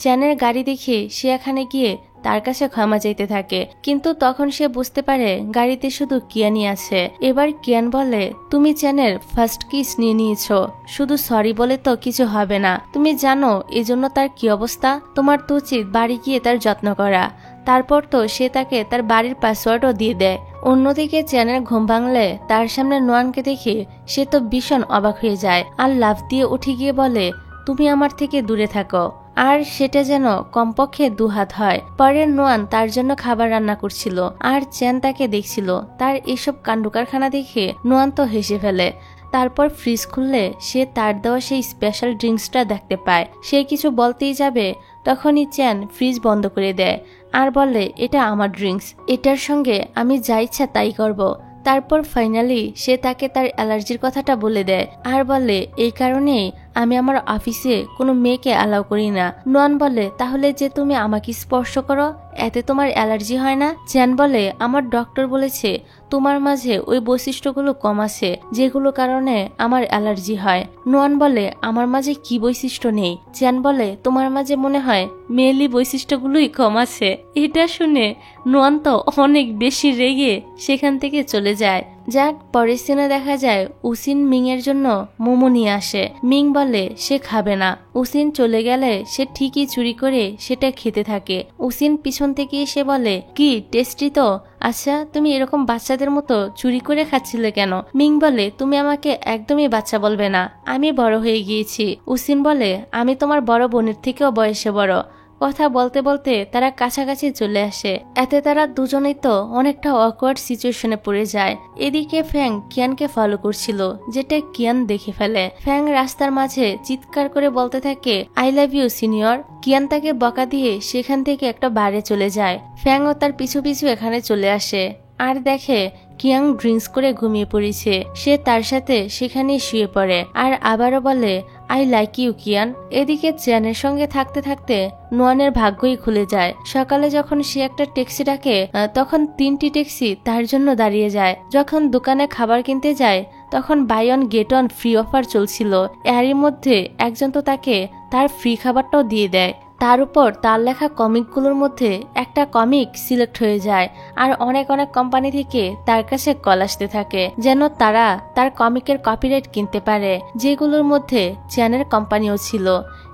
চ্যানের গাড়ি দেখে সে এখানে গিয়ে তার কাছে ক্ষমা চাইতে থাকে, কিন্তু তখন সে বুঝতে পারে গাড়িতে শুধু কিয়ানই আছে। এবার কিয়ান বলে তুমি চ্যানের ফার্স্ট কিস নিয়ে নিয়েছো, শুধু সরি বলে তো কিছু হবে না, তুমি জানো এজন্য তার কি অবস্থা, তোমার তো উচিত বাড়ি গিয়ে তার যত্ন করা। তারপর তো সে তাকে তার বাড়ির পাসওয়ার্ডও দিয়ে দেয়। অন্যদিকে চ্যানের ঘুম ভাঙলে তার সামনে নোয়ানকে দেখে সে তো ভীষণ অবাক হয়ে যায় আর লাফ দিয়ে উঠে গিয়ে বলে তুমি আমার থেকে দূরে থাকো, আর সেটা যেন কমপক্ষে 2 হাত হয়। পরে নোয়ান তার জন্য খাবার রান্না করছিল আর চ্যান তাকে দেখছিল। তার এসব কাণ্ডকারখানা দেখে নোয়ান তো হেসে ফেলে। তারপর ফ্রিজ খুললে সে তার দেওয়া সেই স্পেশাল ড্রিঙ্কসটা দেখতে পায়। সে কিছু বলতেই যাবে তখনই চ্যান ফ্রিজ বন্ধ করে দেয় আর বলে এটা আমার ড্রিঙ্কস, এটার সঙ্গে আমি যা ইচ্ছা তাই করব। তারপর ফাইনালি সে তাকে তার অ্যালার্জির কথাটা বলে দেয় আর বলে এই কারণেই আমি আমার অফিসে কোনো মেয়েকে অ্যালাউ করি না। নোয়ান বলে তাহলে যে তুমি আমাকে স্পর্শ করো এতে তোমার অ্যালার্জি হয় না? চ্যান বলে আমার ডক্টর বলেছে তোমার মাঝে ওই বৈশিষ্ট্যগুলো কম আছে যেগুলো কারণে আমার অ্যালার্জি হয়। নোয়ান বলে আমার মাঝে কি বৈশিষ্ট্য নেই? চ্যান বলে তোমার মাঝে মনে হয় মেয়েলি বৈশিষ্ট্যগুলোই কম আছে। এটা শুনে নোয়ান তো অনেক বেশি রেগে সেখান থেকে চলে যায়। যাক, পরের সিনে দেখা যায় উসিন মিং এর জন্য মোমো নিয়ে আসে। মিং বলে সে খাবে না। উসিন চলে গেলে সে ঠিকই চুরি করে সেটা খেতে থাকে। উসিন পিছন থেকে এসে বলে কি টেস্টি তো, আচ্ছা তুমি এরকম বাচ্চাদের মতো চুরি করে খাচ্ছিলে কেন? মিং বলে তুমি আমাকে একদমই বাচ্চা বলবে না, আমি বড় হয়ে গিয়েছি। উসিন বলে আমি তোমার বড় বোনের থেকেও বয়সে বড়। কথা বলতে বলতে তারা কাছাকাছি চলে আসে। এতে তারা দুজনেই তো অনেকটা অকওয়ার্ড সিচুয়েশনে পড়ে যায়। এদিকে ফ্যাং কিয়ানকে ফলো করছিল, যেটা কিয়ান দেখে ফেলে। ফ্যাং রাস্তার মাঝে চিৎকার করে বলতে থাকে I love you senior. Kian তাকে বকা দিয়ে সেখান থেকে একটা বারে চলে যায়। ফ্যাং ও তার পিছু পিছু এখানে চলে আসে আর দেখে কিয়াং ড্রিঙ্কস করে ঘুমিয়ে পড়েছে। সে তার সাথে সেখানেই শুয়ে পড়ে আর আবারও বলে আই লাইক ইউ কিয়ান। এদিকে চ্যানের সঙ্গে থাকতে থাকতে নোয়ানের ভাগ্যই খুলে যায়। সকালে যখন সে একটা ট্যাক্সি ডাকে তখন 3টি ট্যাক্সি তার জন্য দাঁড়িয়ে যায়। যখন দোকানে খাবার কিনতে যায় তখন buy one get one free offer চলছিল। এরই মধ্যে একজন তো তাকে তার ফ্রি খাবারটাও দিয়ে দেয়। তার উপর তার লেখা কমিকগুলোর মধ্যে একটা কমিক সিলেক্ট হয়ে যায় আর অনেক অনেক কোম্পানি থেকে তার কাছে কল আসতে থাকে যেন তারা তার কমিকের কপিরাইট কিনতে পারে, যেগুলোর মধ্যে চ্যানের কোম্পানিও ছিল।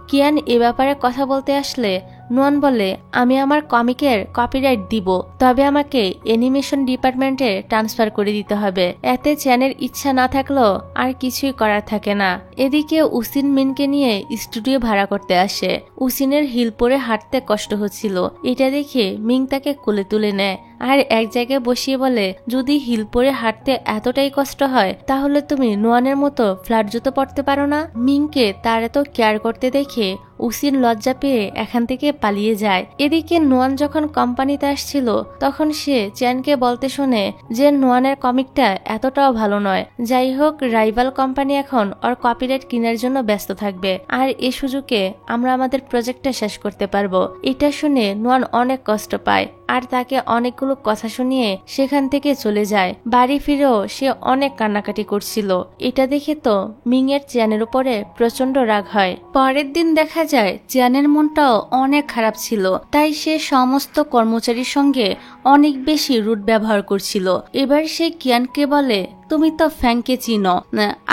কিয়ান এ ব্যাপারে কথা বলতে আসলে নোয়ান বলে আমি আমার কমিকের কপিরাইট দিব, তবে আমাকে অ্যানিমেশন ডিপার্টমেন্টে ট্রান্সফার করে দিতে হবে। এতে চ্যানের ইচ্ছা না থাকলেও আর কিছুই করার থাকে না। এদিকে উসিন মিনকে নিয়ে স্টুডিও ভাড়া করতে আসে। উসিনের হিল পরে হাঁটতে কষ্ট হচ্ছিল, এটা দেখে মিং তাকে কোলে তুলে নেয় আর এক জায়গায় বসিয়ে বলে যদি হিল পরে হাঁটতে এতটাই কষ্ট হয় তাহলে তুমি নোয়ানের মতো ফ্ল্যাট জুতো পরতে পারো না। মিংকে তার এত কেয়ার করতে দেখে উসিন লজ্জা পেয়ে এখান থেকে পালিয়ে যায়। এদিকে নোয়ান যখন কোম্পানিতে আসছিল তখন সে চ্যানকে বলতে শোনে যে নোয়ানের কমিকটা এতটাও ভালো নয়। যাই হোক, রাইভাল কোম্পানি এখন ওর কপিরাইট কেনার জন্য ব্যস্ত থাকবে আর এ সুযোগে আমরা আমাদের প্রজেক্টটা শেষ করতে পারবো। এটা শুনে নোয়ান অনেক কষ্ট পায় আর তাকে অনেকগুলো কথা শুনিয়ে সেখান থেকে চলে যায়। বাড়ি ফিরেও সে অনেক কান্নাকাটি করছিল। এটা দেখে তো মিং এর চ্যানের উপরে প্রচন্ড রাগ হয়। পরের দিন দেখা যায় চ্যানের মনটাও অনেক খারাপ ছিল, তাই সে সমস্ত কর্মচারীর সঙ্গে অনেক বেশি রুড ব্যবহার করছিল। এবার সে কিয়ানকে বলে তুমি তো ফ্যাংকে চিনো,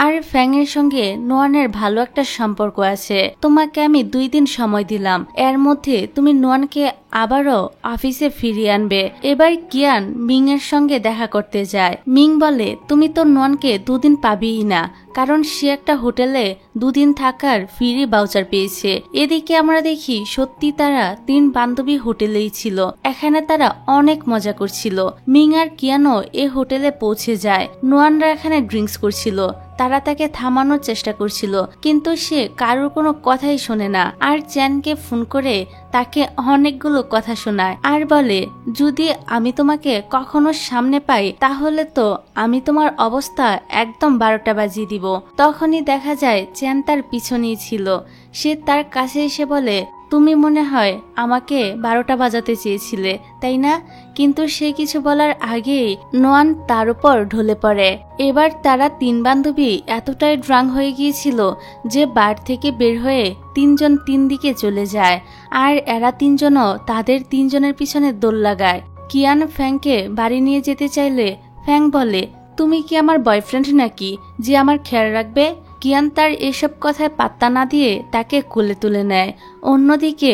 আর ফ্যাংয়ের সঙ্গে নোয়ানের ভালো একটা সম্পর্ক আছে। তোমাকে আমি 2 দিন সময় দিলাম, এর মধ্যে তুমি নোয়ানকে আবারও অফিসে ফিরিয়ে আনবে। এবার কিয়ান মিং এর সঙ্গে দেখা করতে যায়। মিং বলে, তুমি তো নোয়ানকে 2 দিন পাবেই না, কারণ সে একটা হোটেলে 2 দিন থাকার ফ্রি ভাউচার পেয়েছে। এদিকে আমরা দেখি সত্যি তারা 3 বান্ধবী হোটেলেই ছিল। এখানে তারা অনেক মজা করছিল। মিং আর কিয়ানো এ হোটেলে পৌঁছে যায়। নোয়ানরা এখানে ড্রিঙ্কস করছিল। তারা তাকে থামানোর চেষ্টা করছিল, কিন্তু সে কারোর কোনো কথাই শোনে না। আর চ্যানকে ফোন করে তাকে অনেকগুলো কথা শোনায় আর বলে, যদি আমি তোমাকে কখনো সামনে পাই তাহলে তো আমি তোমার অবস্থা একদম 12টা বাজিয়ে দিব। তখনই দেখা যায় চ্যান তার পিছনেই ছিল। সে তার কাছে এসে বলে, তুমি মনে হয় আমাকে 12টা বাজাতে চেয়েছিলে, তাই না? কিন্তু সে কিছু বলার আগেই নোয়ান তার উপর ঢলে পড়ে। এবার তারা 3 বান্ধবী এতটাই ড্রাং হয়ে গিয়েছিল যে বার থেকে বের হয়ে 3 জন 3 দিকে চলে যায়। আর এরা 3 জনও তাদের 3 জনের পিছনে দোল লাগায়। কিয়ান ফ্যাংকে বাড়ি নিয়ে যেতে চাইলে ফ্যাং বলে, তুমি কি আমার বয়ফ্রেন্ড নাকি যে আমার খেয়াল রাখবে? কিয়ান তার এসব কথায় পাত্তা না দিয়ে তাকে কোলে তুলে নেয়। অন্যদিকে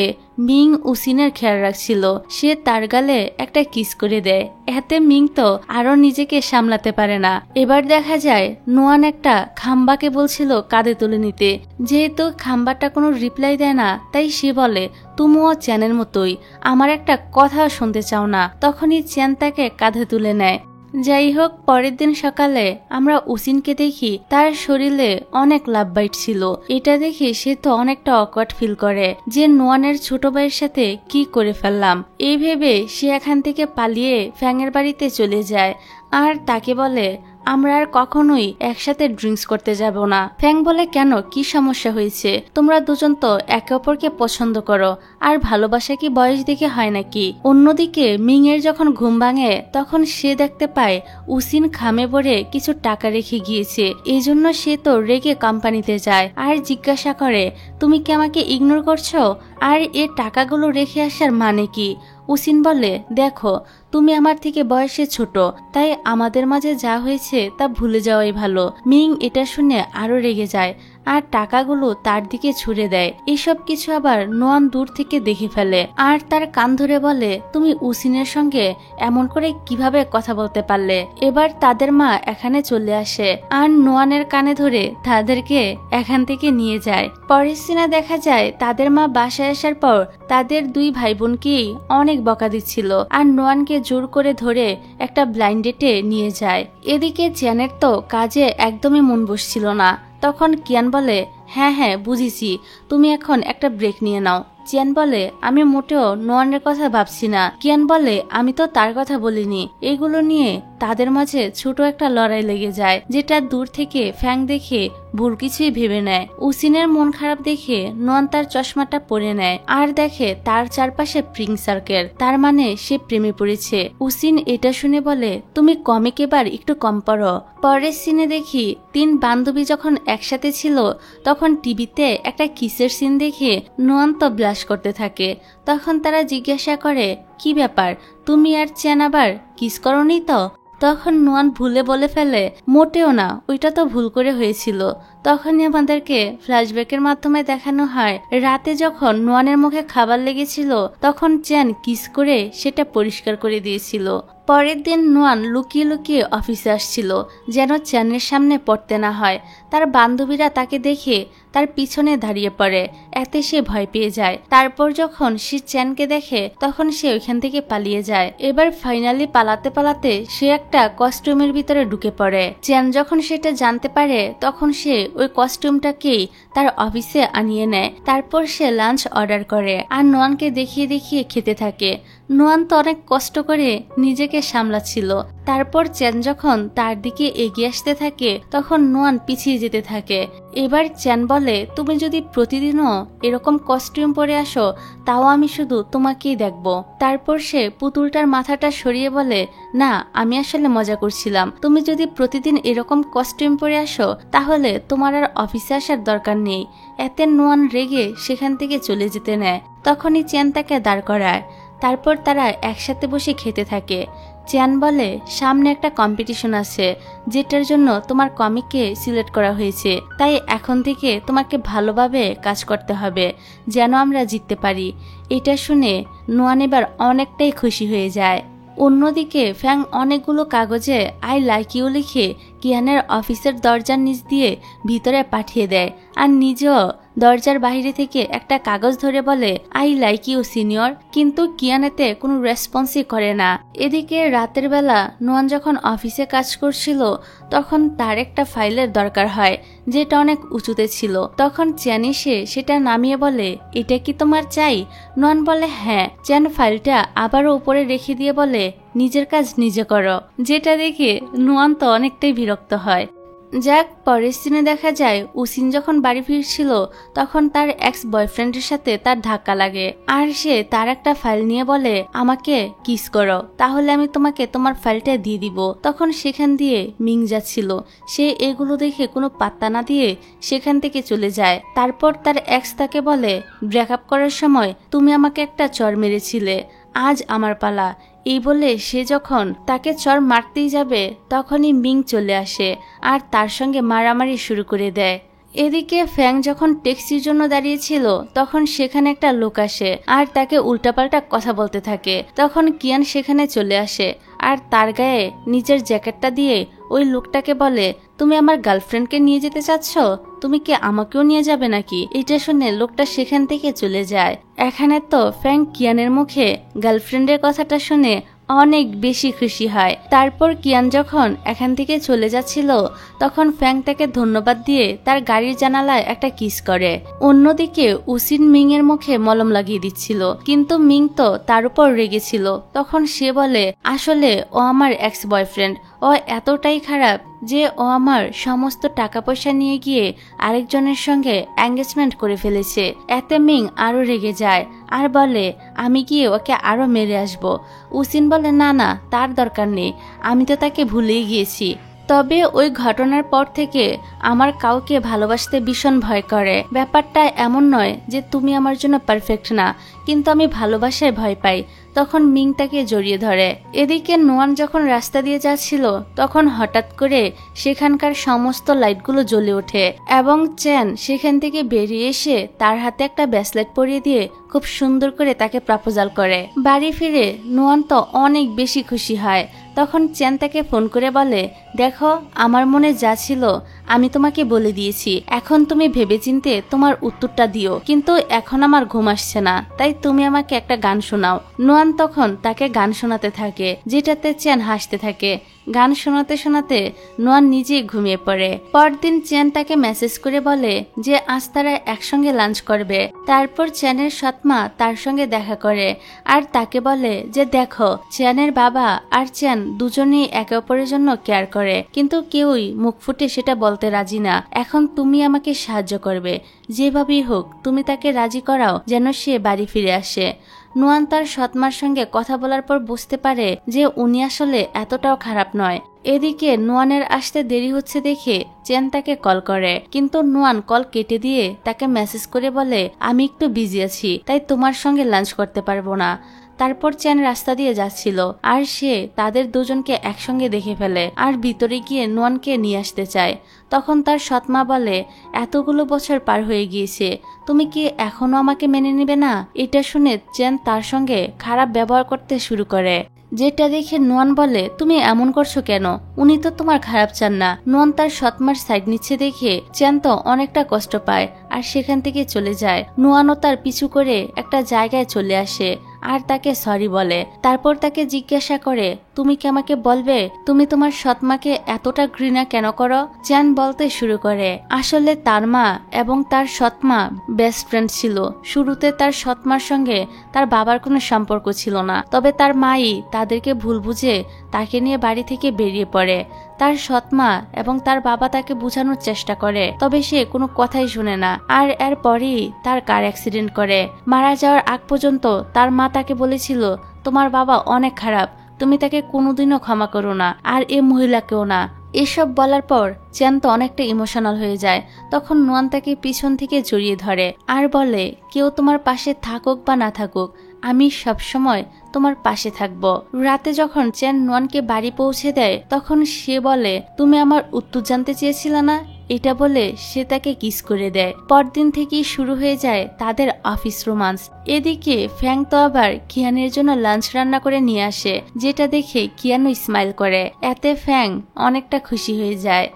মিং উসিনের খেয়াল রাখছিল। সে তার গালে একটা কিস করে দেয়। এতে মিং তো আরো নিজেকে সামলাতে পারে না। এবার দেখা যায় নোয়ান একটা খাম্বাকে বলছিল কাঁধে তুলে নিতে। যেহেতু খাম্বাটা কোনো রিপ্লাই দেয় না, তাই সে বলে, তুমিও চ্যানের মতোই, আমার একটা কথা শুনতে চাও না। তখনই চ্যান তাকে কাঁধে তুলে নেয়। যাই হোক, পরের দিন সকালে আমরা উসিনকে দেখি তার শরীরে অনেক লাভ বাইট ছিল। এটা দেখে সে তো অনেকটা অকওয়ার্ড ফিল করে যে নোয়ানের ছোট ভাইয়ের সাথে কি করে ফেললাম। এই ভেবে সে এখান থেকে পালিয়ে ফ্যাংয়ের বাড়িতে চলে যায় আর তাকে বলে, আমরা আর কখনোই একসাথে ড্রিঙ্কস করতে যাব না। ফ্যাং বলে, কেন, কি সমস্যা হয়েছে? তোমরা দুজন তো একে অপরকে পছন্দ করো, আর ভালোবাসা কি বয়স দেখে হয় নাকি? অন্যদিকে মিং এর যখন ঘুম ভাঙে তখন সে দেখতে পায় উসিন খামে ভরে কিছু টাকা রেখে গিয়েছে। এই জন্য সে তো রেগে কোম্পানিতে যায় আর জিজ্ঞাসা করে, তুমি কি আমাকে ইগনোর করছো? আর এ টাকাগুলো রেখে আসার মানে কি? উসিন বলে, দেখো, তুমি আমার থেকে বয়সে ছোট, তাই আমাদের মাঝে যা হয়েছে তা ভুলে যাওয়াই ভালো। মিং এটা শুনে আরো রেগে যায় আর টাকাগুলো তার দিকে ছুড়ে দেয়। এসব কিছু আবার নোয়ান দূর থেকে দেখে ফেলে আর তার কান ধরে বলে, তুমি উসিনের সঙ্গে এমন করে কিভাবে কথা বলতে পারলে? এবার তাদের মা এখানে চলে আসে আর নোয়ানের কানে ধরে তাদেরকে এখান থেকে নিয়ে যায়। পরের সিনে দেখা যায় তাদের মা বাসায় আসার পর তাদের 2 ভাই বোনকেই অনেক বকা দিচ্ছিল আর নোয়ানকে জোর করে ধরে একটা ব্লাইন্ড ডেটে নিয়ে যায়। এদিকে চ্যানের তো কাজে একদমই মন বসছিল না। তখন কিয়ান বলে, হ্যাঁ হ্যাঁ বুঝেছি, তুমি এখন একটা ব্রেক নিয়ে নাও। চিয়ান বলে, আমি মোটেও নোয়ানের কথা ভাবছি না। কিয়ান বলে, আমি তো তার কথা বলিনি। এগুলো নিয়ে তাদের মাঝে ছোট একটা লড়াই লেগে যায়, যেটা দূর থেকে ফ্যাং দেখে ভুল কিছুই ভেবে নেয়। উসিনের মন খারাপ দেখে নোয়ান তার চশমাটা পরে নেয় আর দেখে তার চারপাশে প্রিং সার্কেল, তার মানে সে প্রেমে পড়েছে। উসিন এটা শুনে বলে, তুমি কমিক এবার একটু কম পড়ো। পরের সিনে দেখি 3 বান্ধবী যখন একসাথে ছিল তখন টিভিতে একটা কিসের সিন দেখে নোয়ান তো ব্লাশ করতে থাকে। তখন তারা জিজ্ঞাসা করে, কি ব্যাপার, তুমি আর চ্যান আবার কিস করনি তো? তখন নোয়ান ভুলে বলে ফেলে, মোটেও না, ওইটা তো ভুল করে হয়েছিল। তখনই আমাদেরকে ফ্ল্যাশব্যাকের মাধ্যমে দেখানো হয় রাতে যখন নোয়ানের মুখে খাবার লেগেছিল তখন চ্যান কিস করে সেটা পরিষ্কার করে দিয়েছিল। পরের দিন নোয়ান লুকিয়ে লুকিয়ে অফিসে আসছিল যেন চ্যানের সামনে পড়তে না হয়। তার বান্ধবীরা তাকে দেখে তার পিছনে দাঁড়িয়ে পড়ে, এতে সে ভয় পেয়ে যায়। তারপর যখন সে চ্যানকে দেখে তখন সে ওইখান থেকে পালিয়ে যায়। এবার ফাইনালি পালাতে পালাতে সে একটা কস্টিউমের ভিতরে ঢুকে পড়ে। চ্যান যখন সেটা জানতে পারে তখন সে ওই কস্টিউমটাকেই তার অফিসে আনিয়ে নেয়। তারপর সে লাঞ্চ অর্ডার করে আর নোয়ানকে দেখিয়ে দেখিয়ে খেতে থাকে। নোয়ান তো অনেক কষ্ট করে নিজেকে সামলাচ্ছিল। তারপর চ্যান যখন তার দিকে এগিয়ে আসতে থাকে তখন নোয়ান পিছিয়ে যেতে থাকে। এবার চ্যান বলে, তুমি যদি প্রতিদিনও এরকম কস্টিউম পরে আসো তাও আমি শুধু তোমাকেই দেখব। তারপর সে পুতুলটার মাথাটা সরিয়ে বলে, না, আমি আসলে মজা করছিলাম। তুমি যদি প্রতিদিন এরকম কস্টিউম পরে আসো তাহলে তোমার আর অফিসে আসার দরকার নেই। এতে নোয়ান রেগে সেখান থেকে চলে যেতে নেয়। তখনই চ্যান তাকে দাঁড় করায়। তারপর তারা একসাথে বসে খেতে থাকে। চ্যান বলে সামনে একটা কম্পিটিশন আছে যেটার জন্য তোমার কমিককে সিলেক্ট করা হয়েছে, তাই এখন থেকে তোমাকে ভালোভাবে কাজ করতে হবে যেন আমরা জিততে পারি। এটা শুনে নোয়ান এবার অনেকটাই খুশি হয়ে যায়। অন্যদিকে ফ্যাং অনেকগুলো কাগজে আই লাইক ইউ লিখে কিয়ানের অফিসের দরজার নিচ দিয়ে ভিতরে পাঠিয়ে দেয়, আর নিজেও দরজার বাইরে থেকে একটা কাগজ ধরে বলে আই লাইক ইউ সিনিয়র, কিন্তু কিয়ান এতে কোনো রেসপন্সই করে না। এদিকে রাতের বেলা নোয়ান যখন অফিসে কাজ করছিল তখন তার একটা ফাইলের দরকার হয় যেটা অনেক উঁচুতে ছিল। তখন চ্যান এসে সেটা নামিয়ে বলে এটা কি তোমার চাই? নোয়ান বলে হ্যাঁ। চ্যান ফাইলটা আবারও উপরে রেখে দিয়ে বলে নিজের কাজ নিজে করো, যেটা দেখে নোয়ান তো অনেকটাই বিরক্ত হয়। যাক, পরের সিনে দেখা যায় উসিন যখন বাড়ি ফিরছিল তখন তার এক্স বয়ফ্রেন্ডের সাথে তার ধাক্কা লাগে, আর সে তার একটা ফাইল নিয়ে বলে আমাকে কিস করো, তাহলে আমি তোমাকে তোমার ফাইলটা দিয়ে দিব। তখন সেখান দিয়ে মিং যাচ্ছিল, সে এগুলো দেখে কোনো পাত্তা না দিয়ে সেখান থেকে চলে যায়। তারপর তার এক্স তাকে বলে ব্রেকআপ করার সময় তুমি আমাকে একটা চর মেরেছিলে, আজ আমার পালা। এই বলে সে যখন তাকে চর মারতেই যাবে তখনই মিং চলে আসে আর তার সঙ্গে মারামারি শুরু করে দেয়। এদিকে ফ্যাং যখন ট্যাক্সির জন্য দাঁড়িয়েছিল তখন সেখানে একটা লোক আসে আর তাকে উল্টাপাল্টা কথা বলতে থাকে। তখন কিয়ান সেখানে চলে আসে আর তার গায়ে নিজের জ্যাকেটটা দিয়ে ওই লোকটাকে বলে তুমি আমার গার্লফ্রেন্ডকে নিয়ে যেতে চাচ্ছ, তুমি কি আমাকেও নিয়ে যাবে নাকি? এটা শুনে লোকটা সেখান থেকে চলে যায়। এখানে তো ফ্যাং কিয়ানের মুখে গার্লফ্রেন্ডের কথাটা শুনে অনেক বেশি খুশি হয়। তারপর কিয়ান যখন এখান থেকে চলে যাচ্ছিল তখন ফ্যাং তাকে ধন্যবাদ দিয়ে তার গাড়ির জানালায় একটা কিস করে। অন্যদিকে উসিন মিং এর মুখে মলম লাগিয়ে দিচ্ছিল, কিন্তু মিং তো তার উপর রেগেছিল। তখন সে বলে আসলে ও আমার এক্স বয়ফ্রেন্ড, ও এতটাই খারাপ যে ও আমার সমস্ত টাকা পয়সা নিয়ে গিয়ে আরেকজনের সঙ্গে এঙ্গেজমেন্ট করে ফেলেছে। এতে মিং আরো রেগে যায় আর বলে আমি গিয়ে ওকে আরো মেরে আসবো। উসিন বলে না না, তার দরকার নেই, আমি তো তাকে ভুলেই গিয়েছি। তবে ওই ঘটনার পর থেকে আমার কাউকে ভালোবাসতে ভীষণ ভয় করে। ব্যাপারটা এমন নয় যে তুমি আমার জন্য পারফেক্ট না, কিন্তু আমি ভালোবাসায় ভয় পাই। তখন মিং তাকে জড়িয়ে ধরে। এদিকে নোয়ান যখন রাস্তা দিয়ে যাচ্ছিল তখন হঠাৎ করে সেখানকার সমস্ত লাইটগুলো জ্বলে ওঠে এবং চ্যান সেখান থেকে বেরিয়ে এসে তার হাতে একটা ব্রেসলেট পরিয়ে দিয়ে খুব সুন্দর করে তাকে প্রপোজাল করে। বাড়ি ফিরে নোয়ান তো অনেক বেশি খুশি হয়। তখন চ্যান তাকে ফোন করে বলে দেখো, আমার মনে যা ছিল আমি তোমাকে বলে দিয়েছি, এখন তুমি ভেবেচিন্তে তোমার উত্তরটা দিও, কিন্তু এখন আমার ঘুম আসছে না, তাই তুমি আমাকে একটা গান শোনাও। নোয়ান তখন তাকে গান শোনাতে থাকে, যেটাতে চ্যান হাসতে থাকে। গান শোনাতে শোনাতে নোয়ান নিজেই ঘুমিয়ে পড়ে। পরদিন চ্যান তাকে মেসেজ করে বলে যে আজ তারা একসঙ্গে লাঞ্চ করবে। তারপর চ্যানের সৎমা তার সঙ্গে দেখা করে আর তাকে বলে যে দেখো, চ্যানের বাবা আর চ্যান দুজনেই একে অপরের জন্য কেয়ার করে, কিন্তু কেউই মুখ ফুটে সেটা বলতে রাজি না। এখন তুমি আমাকে সাহায্য করবে, যেভাবেই হোক তুমি তাকে রাজি করাও যেন সে বাড়ি ফিরে আসে। নোয়ান তার সৎমার সঙ্গে কথা বলার পর বুঝতে পারে যে উনি আসলে এতটাও খারাপ নয়। এদিকে নোয়ানের আসতে দেরি হচ্ছে দেখে চ্যান তাকে কল করে, কিন্তু নোয়ান কল কেটে দিয়ে তাকে মেসেজ করে বলে আমি একটু বিজি আছি, তাই তোমার সঙ্গে লাঞ্চ করতে পারবো না। তারপর চ্যান রাস্তা দিয়ে যাচ্ছিল আর সে তাদের দুজনকে একসঙ্গে দেখে ফেলে আর ভিতরে গিয়ে নোয়ানকে নিয়ে আসতে চায়। তখন তার সৎমা বলে এতগুলো বছর পার হয়ে গিয়েছে, তুমি কি এখনো আমাকে মেনে নিবে না? এটা শুনে চ্যান তার সঙ্গে খারাপ ব্যবহার করতে শুরু করে, যেটা দেখে নোয়ান বলে তুমি এমন করছো কেন, উনি তো তোমার খারাপ চান না। নোয়ান তার সৎমার সাইড নিচ্ছে দেখে চ্যান তো অনেকটা কষ্ট পায় আর সেখান থেকে চলে যায়। নোয়ানও তার পিছু করে একটা জায়গায় চলে আসে আর তাকে সরি বলে। তারপর তাকে জিজ্ঞাসা করে তুমি কি আমাকে বলবে তুমি তোমার সৎমাকে এতটা ঘৃণা কেন করো? চ্যান বলতে শুরু করে আসলে তার মা এবং তার সৎমা বেস্ট ফ্রেন্ড ছিল। শুরুতে তার সৎমার সঙ্গে তার বাবার কোনো সম্পর্ক ছিল না, তবে তার মাই তাদেরকে ভুল বুঝে তাকে নিয়ে বাড়ি থেকে বেরিয়ে পড়ে। তার সৎমা এবং তার বাবা তাকে বোঝানোর চেষ্টা করে, তবে সে কোনো কথাই শুনে না। আর এরপরই তার কার অ্যাক্সিডেন্ট করে। মারা যাওয়ার আগ পর্যন্ত তার মা তাকে বলেছিল তোমার বাবা অনেক খারাপ, তুমি তাকে কোনোদিনও ক্ষমা করো না, আর এ মহিলাকেও না। এসব বলার পর চ্যান তো অনেকটা ইমোশনাল হয়ে যায়। তখন নোয়ান তাকে পিছন থেকে জড়িয়ে ধরে আর বলে কেউ তোমার পাশে থাকুক বা না থাকুক, আমি সবসময় তোমার পাশে থাকবো। রাতে যখন চ্যান নোয়ানকে বাড়ি পৌঁছে দেয় তখন সে বলে, তুমি আমার উত্তর জানতে চেয়েছিলে না? এটা বলে সে তাকে কিস করে দেয়। পরদিন থেকেই শুরু হয়ে যায় তাদের অফিস রোমান্স। এদিকে ফ্যাং তো আবার কিয়ানের জন্য লাঞ্চ রান্না করে নিয়ে আসে, যেটা দেখে কিয়ানও স্মাইল করে। এতে ফ্যাং অনেকটা খুশি হয়ে যায়।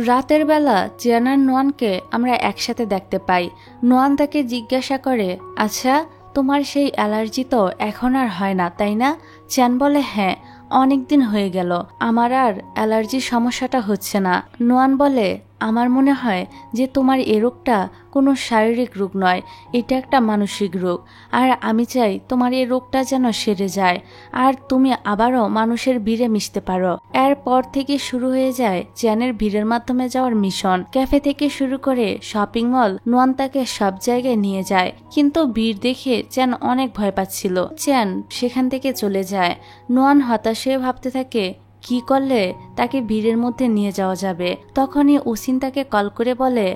রাতের বেলা চিয়ান আর নোয়ানকে আমরা একসাথে দেখতে পাই। নোয়ান তাকে জিজ্ঞাসা করে, আচ্ছা তোমার সেই অ্যালার্জি তো এখন আর হয় না তাই না? চিয়ান বলে, হ্যাঁ অনেকদিন হয়ে গেল আমার আর অ্যালার্জির সমস্যাটা হচ্ছে না। নোয়ান বলে, আমার মনে হয় যে তোমার এ রোগটা কোনো শারীরিক রোগ নয়, এটা একটা মানসিক রোগ। আর আমি চাই তোমার এই রোগটা যেন সেরে যায় আর তুমি আবারও মানুষের ভিড়ে মিশতে পারো। এরপর থেকে শুরু হয়ে যায় চ্যানের ভিড়ের মাধ্যমে যাওয়ার মিশন। ক্যাফে থেকে শুরু করে শপিং মল, নোয়ান তাকে সব জায়গায় নিয়ে যায়। কিন্তু ভিড় দেখে চ্যান অনেক ভয় পাচ্ছিল। চ্যান সেখান থেকে চলে যায়। নোয়ান হতাশ হয়ে ভাবতে থাকে কি করলে তাকে ভিড়ের মধ্যে নিয়ে যাওয়া যাবে। তখনই ওসিন তাকে কল করে বলে,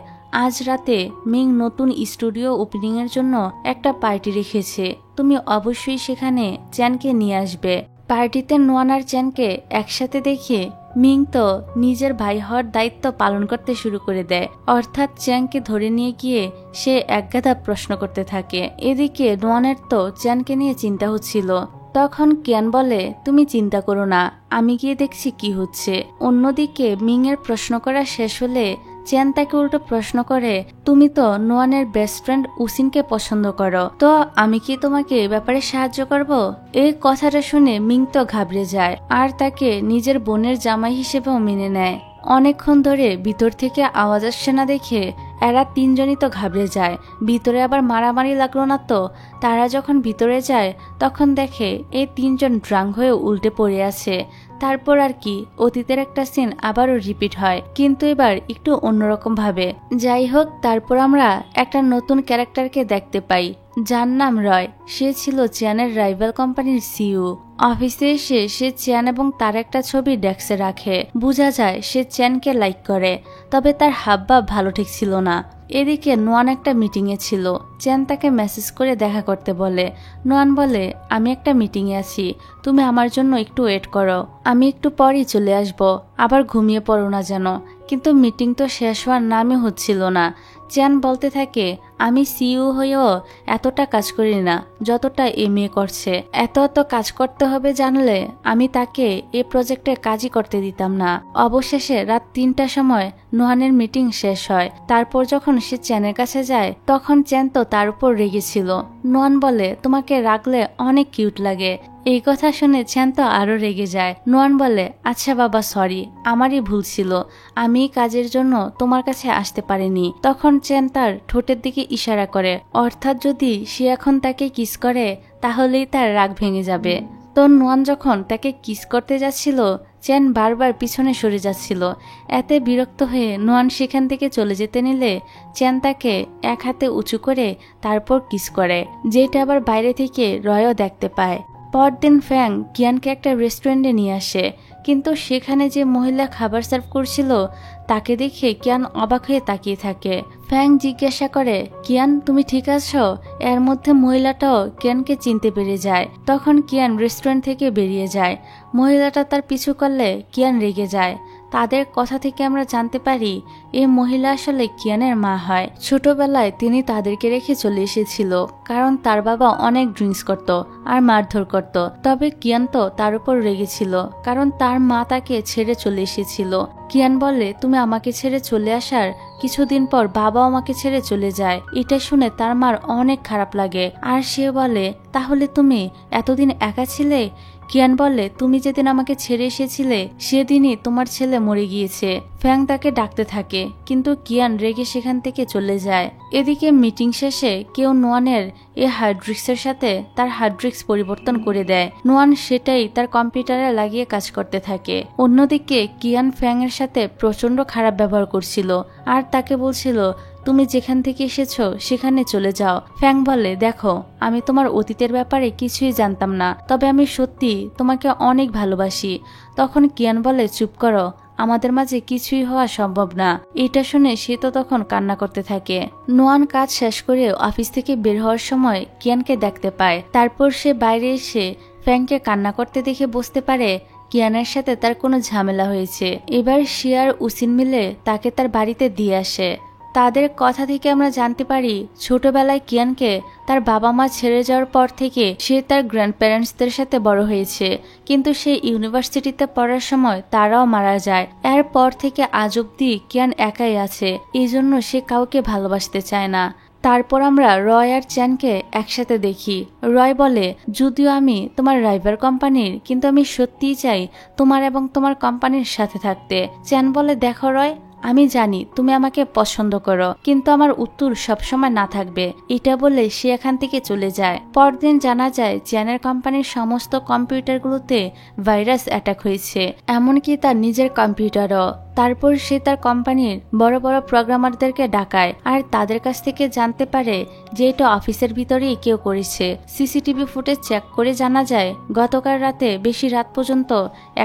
আজ রাতে মিং নতুন স্টুডিও ওপেনিং এর জন্য একটা পার্টি রেখেছে, তুমি অবশ্যই সেখানে চ্যানকে নিয়ে আসবে। পার্টিতে নোয়ান আর চ্যানকে একসাথে দেখে মিং তো নিজের ভাই হওয়ার দায়িত্ব পালন করতে শুরু করে দেয়, অর্থাৎ চ্যানকে ধরে নিয়ে গিয়ে সে একগাদা প্রশ্ন করতে থাকে। এদিকে নোয়ানের তো চ্যানকে নিয়ে চিন্তা হচ্ছিল। তখন কিয়ান বলে, তুমি চিন্তা করো না, আমি গিয়ে দেখছি কি হচ্ছে। অন্যদিকে মিং এর প্রশ্ন করা শেষ হলে চ্যান তাকে উল্টো প্রশ্ন করে, তুমি তো নোয়ানের বেস্ট ফ্রেন্ড উসিনকে পছন্দ করো, তো আমি কি তোমাকে এ ব্যাপারে সাহায্য করব? এই কথাটা শুনে মিং তো ঘাবড়ে যায় আর তাকে নিজের বোনের জামাই হিসেবেও মেনে নেয়। অনেকক্ষণ ধরে ভিতর থেকে আওয়াজ আসছে না দেখে এরা তিনজনই তো ঘাবড়ে যায়। ভিতরে আবার মারামারি লাগলো না তো? তারা যখন ভিতরে যায় তখন দেখে এই তিনজন ড্রাঙ্ক হয়ে উল্টে পড়ে আছে। তারপর আর কি, অতীতের একটা সিন আবারও রিপিট হয়, কিন্তু এবার একটু অন্যরকম ভাবে। যাই হোক, তারপর আমরা একটা নতুন ক্যারেক্টারকে দেখতে পাই যার নাম রয়। সে ছিল চিয়ানের রাইভাল কোম্পানির সিইও। অফিসে এসে সে চ্যান এবং তার একটা ছবি ডেস্কে রাখে। বোঝা যায় সে চ্যানকে লাইক করে, তবে তার হাবভাব ভালো ঠিক ছিল না। এদিকে নোয়ান একটা মিটিংয়ে ছিল। চ্যান তাকে মেসেজ করে দেখা করতে বলে। নোয়ান বলে, আমি একটা মিটিংয়ে আছি, তুমি আমার জন্য একটু ওয়েট করো, আমি একটু পরই চলে আসব, আবার ঘুমিয়ে পড়ো না যেন। কিন্তু মিটিং তো শেষ হওয়ার নামই হচ্ছিল না। চ্যান বলতে থাকে, আমি সিইও হয়েও এতটা কাজ করি না যতটা এ মেয়ে করছে। এত কাজ করতে হবে জানলে আমি তাকে এ প্রজেক্টে কাজই করতে দিতাম না। অবশেষে রাত 3টার সময় নোয়ানের মিটিং শেষ হয়। তারপর যখন সে চ্যানের কাছে যায় তখন চ্যান তো তার উপর রেগেছিল। নোয়ান বলে, তোমাকে রাখলে অনেক কিউট লাগে। এই কথা শুনে চ্যান তো আরো রেগে যায়। নোয়ান বলে, আচ্ছা বাবা সরি, আমারই ভুল ছিল, আমি কাজের জন্য তোমার কাছে আসতে পারিনি। তখন চ্যান তার ঠোঁটের দিকে ইশারা করে, অর্থাৎ যদি সে এখন তাকে কিস করে তাহলেই তার রাগ ভেঙে যাবে। তো নোয়ান যখন তাকে কিস করতে যাচ্ছিল চ্যান বারবার পিছনে সরে যাচ্ছিল। এতে বিরক্ত হয়ে নোয়ান সেখান থেকে চলে যেতে নিলে চ্যান তাকে এক হাতে উঁচু করে তারপর কিস করে, যেটা আবার বাইরে থেকে রয়ও দেখতে পায়। পরদিন ফ্যাং কিয়ানকে একটা রেস্টুরেন্টে নিয়ে আসে, কিন্তু সেখানে যে মহিলা খাবার সার্ভ করছিল তাকে দেখে কিয়ান অবাক হয়ে তাকিয়ে থাকে। ফ্যাং জিজ্ঞাসা করে, কিয়ান তুমি ঠিক আছো? এর মধ্যে মহিলাটাও কিয়ানকে চিনতে পেরে যায়। তখন কিয়ান রেস্টুরেন্ট থেকে বেরিয়ে যায়। মহিলাটা তার পিছু করলে কিয়ান রেগে যায়। তাদের কথা থেকে আমরা জানতে পারি এই মহিলা আসলে কিয়ানের মা হয়। ছোটবেলায় তিনি তাদেরকে রেখে চলে এসেছিল, কারণ তার বাবা অনেক ড্রিঙ্কস করত আর মারধর করত। তবে কিয়ান তো তার উপর রেগেছিল, কারণ তার মা তাকে ছেড়ে চলে এসেছিল। কিয়ান বলে, তুমি আমাকে ছেড়ে চলে আসার কিছুদিন পর বাবা আমাকে ছেড়ে চলে যায়। এটা শুনে তার মার অনেক খারাপ লাগে, আর সে বলে, তাহলে তুমি এতদিন একা ছিলে? কিয়ান বলে, তুমি যেদিন আমাকে ছেড়ে এসেছিলে সেদিনই তোমার ছেলে মরে গিয়েছে। ফ্যাং তাকে ডাকতে থাকে, কিন্তু কিয়ান রেগে সেখান থেকে চলে যায়। এদিকে মিটিং শেষে কেউ নোয়ানের এই হার্ডড্রিক্সের সাথে তার হার্ডড্রিক্স পরিবর্তন করে দেয়। নোয়ান সেটাই তার কম্পিউটারে লাগিয়ে কাজ করতে থাকে। অন্যদিকে কিয়ান ফ্যাং এর সাথে প্রচন্ড খারাপ ব্যবহার করছিল আর তাকে বলছিল, তুমি যেখান থেকে এসেছো সেখানে চলে যাও। ফ্যাং বলে, দেখো আমি তোমার অতীতের ব্যাপারে কিছুই জানতাম না, তবে আমি সত্যি তোমাকে অনেক ভালোবাসি। তখন কিয়ান বলে, চুপ করো, আমাদের মাঝে কিছুই হওয়া সম্ভব না। এটা শুনে সে তো তখন কান্না করতে থাকে। নোয়ান কাজ শেষ করে অফিস থেকে বের হওয়ার সময় কিয়ানকে দেখতে পায়। তারপর সে বাইরে এসে ফ্র্যাঙ্ককে কান্না করতে দেখে বুঝতে পারে কিয়ানের সাথে তার কোনো ঝামেলা হয়েছে। এবার সে আর উসিন মিলে তাকে তার বাড়িতে দিয়ে আসে। তাদের কথা থেকে আমরা জানতে পারি ছোটবেলায় কিয়ানকে তার বাবা মা ছেড়ে যাওয়ার পর থেকে সে তার গ্র্যান্ড প্যারেন্টসদের সাথে বড় হয়েছে, কিন্তু সে ইউনিভার্সিটিতে পড়ার সময় তারাও মারা যায়। এরপর থেকে আজ অব্দি কিয়ান একাই আছে, এই জন্য সে কাউকে ভালোবাসতে চায় না। তারপর আমরা রয় আর চ্যানকে একসাথে দেখি। রয় বলে, যদিও আমি তোমার রাইভাল কোম্পানির, কিন্তু আমি সত্যিই চাই তোমার এবং তোমার কোম্পানির সাথে থাকতে। চ্যান বলে, দেখো রয়, আমি জানি তুমি আমাকে পছন্দ করো, কিন্তু আমার উত্তর সবসময় না থাকবে। এটা বলে সে এখান থেকে চলে যায়। পরদিন জানা যায় চ্যানের কোম্পানির সমস্ত কম্পিউটারগুলোতে ভাইরাস অ্যাটাক হয়েছে, এমনকি তার নিজের কম্পিউটারও। তারপর সে তার কোম্পানির বড় বড় প্রোগ্রামারদেরকে ডাকায় আর তাদের কাছ থেকে জানতে পারে যে এটা অফিসের ভিতরেই কেউ করেছে। সিসিটিভি ফুটেজ চেক করে জানা যায় গতকাল রাতে বেশি রাত পর্যন্ত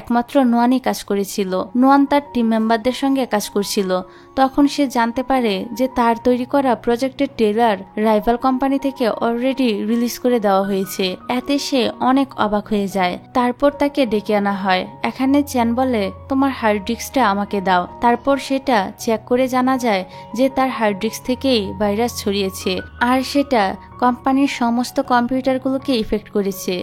একমাত্র নোয়ানই কাজ করেছিল। নোয়ান তার টিম মেম্বারদের সঙ্গে কাজ করছিল। তখন সে জানতে পারে যে তার তৈরি করা প্রজেক্টের ট্রেলার রাইভাল কোম্পানি থেকে অলরেডি রিলিজ করে দেওয়া হয়েছে। এতে সে অনেক অবাক হয়ে যায়। তারপর তাকে ডেকে আনা হয়। এখানে চ্যান বলে, তোমার হার্ড ডিস্কটা আমাকে দাও। তারপর সেটা চেক করে জানা যায় যে তার হার্ড ডিস্ক থেকেই ভাইরাস ছড়িয়েছে আর সেটা কোম্পানির সমস্ত কম্পিউটারগুলোকে ইফেক্ট করেছে।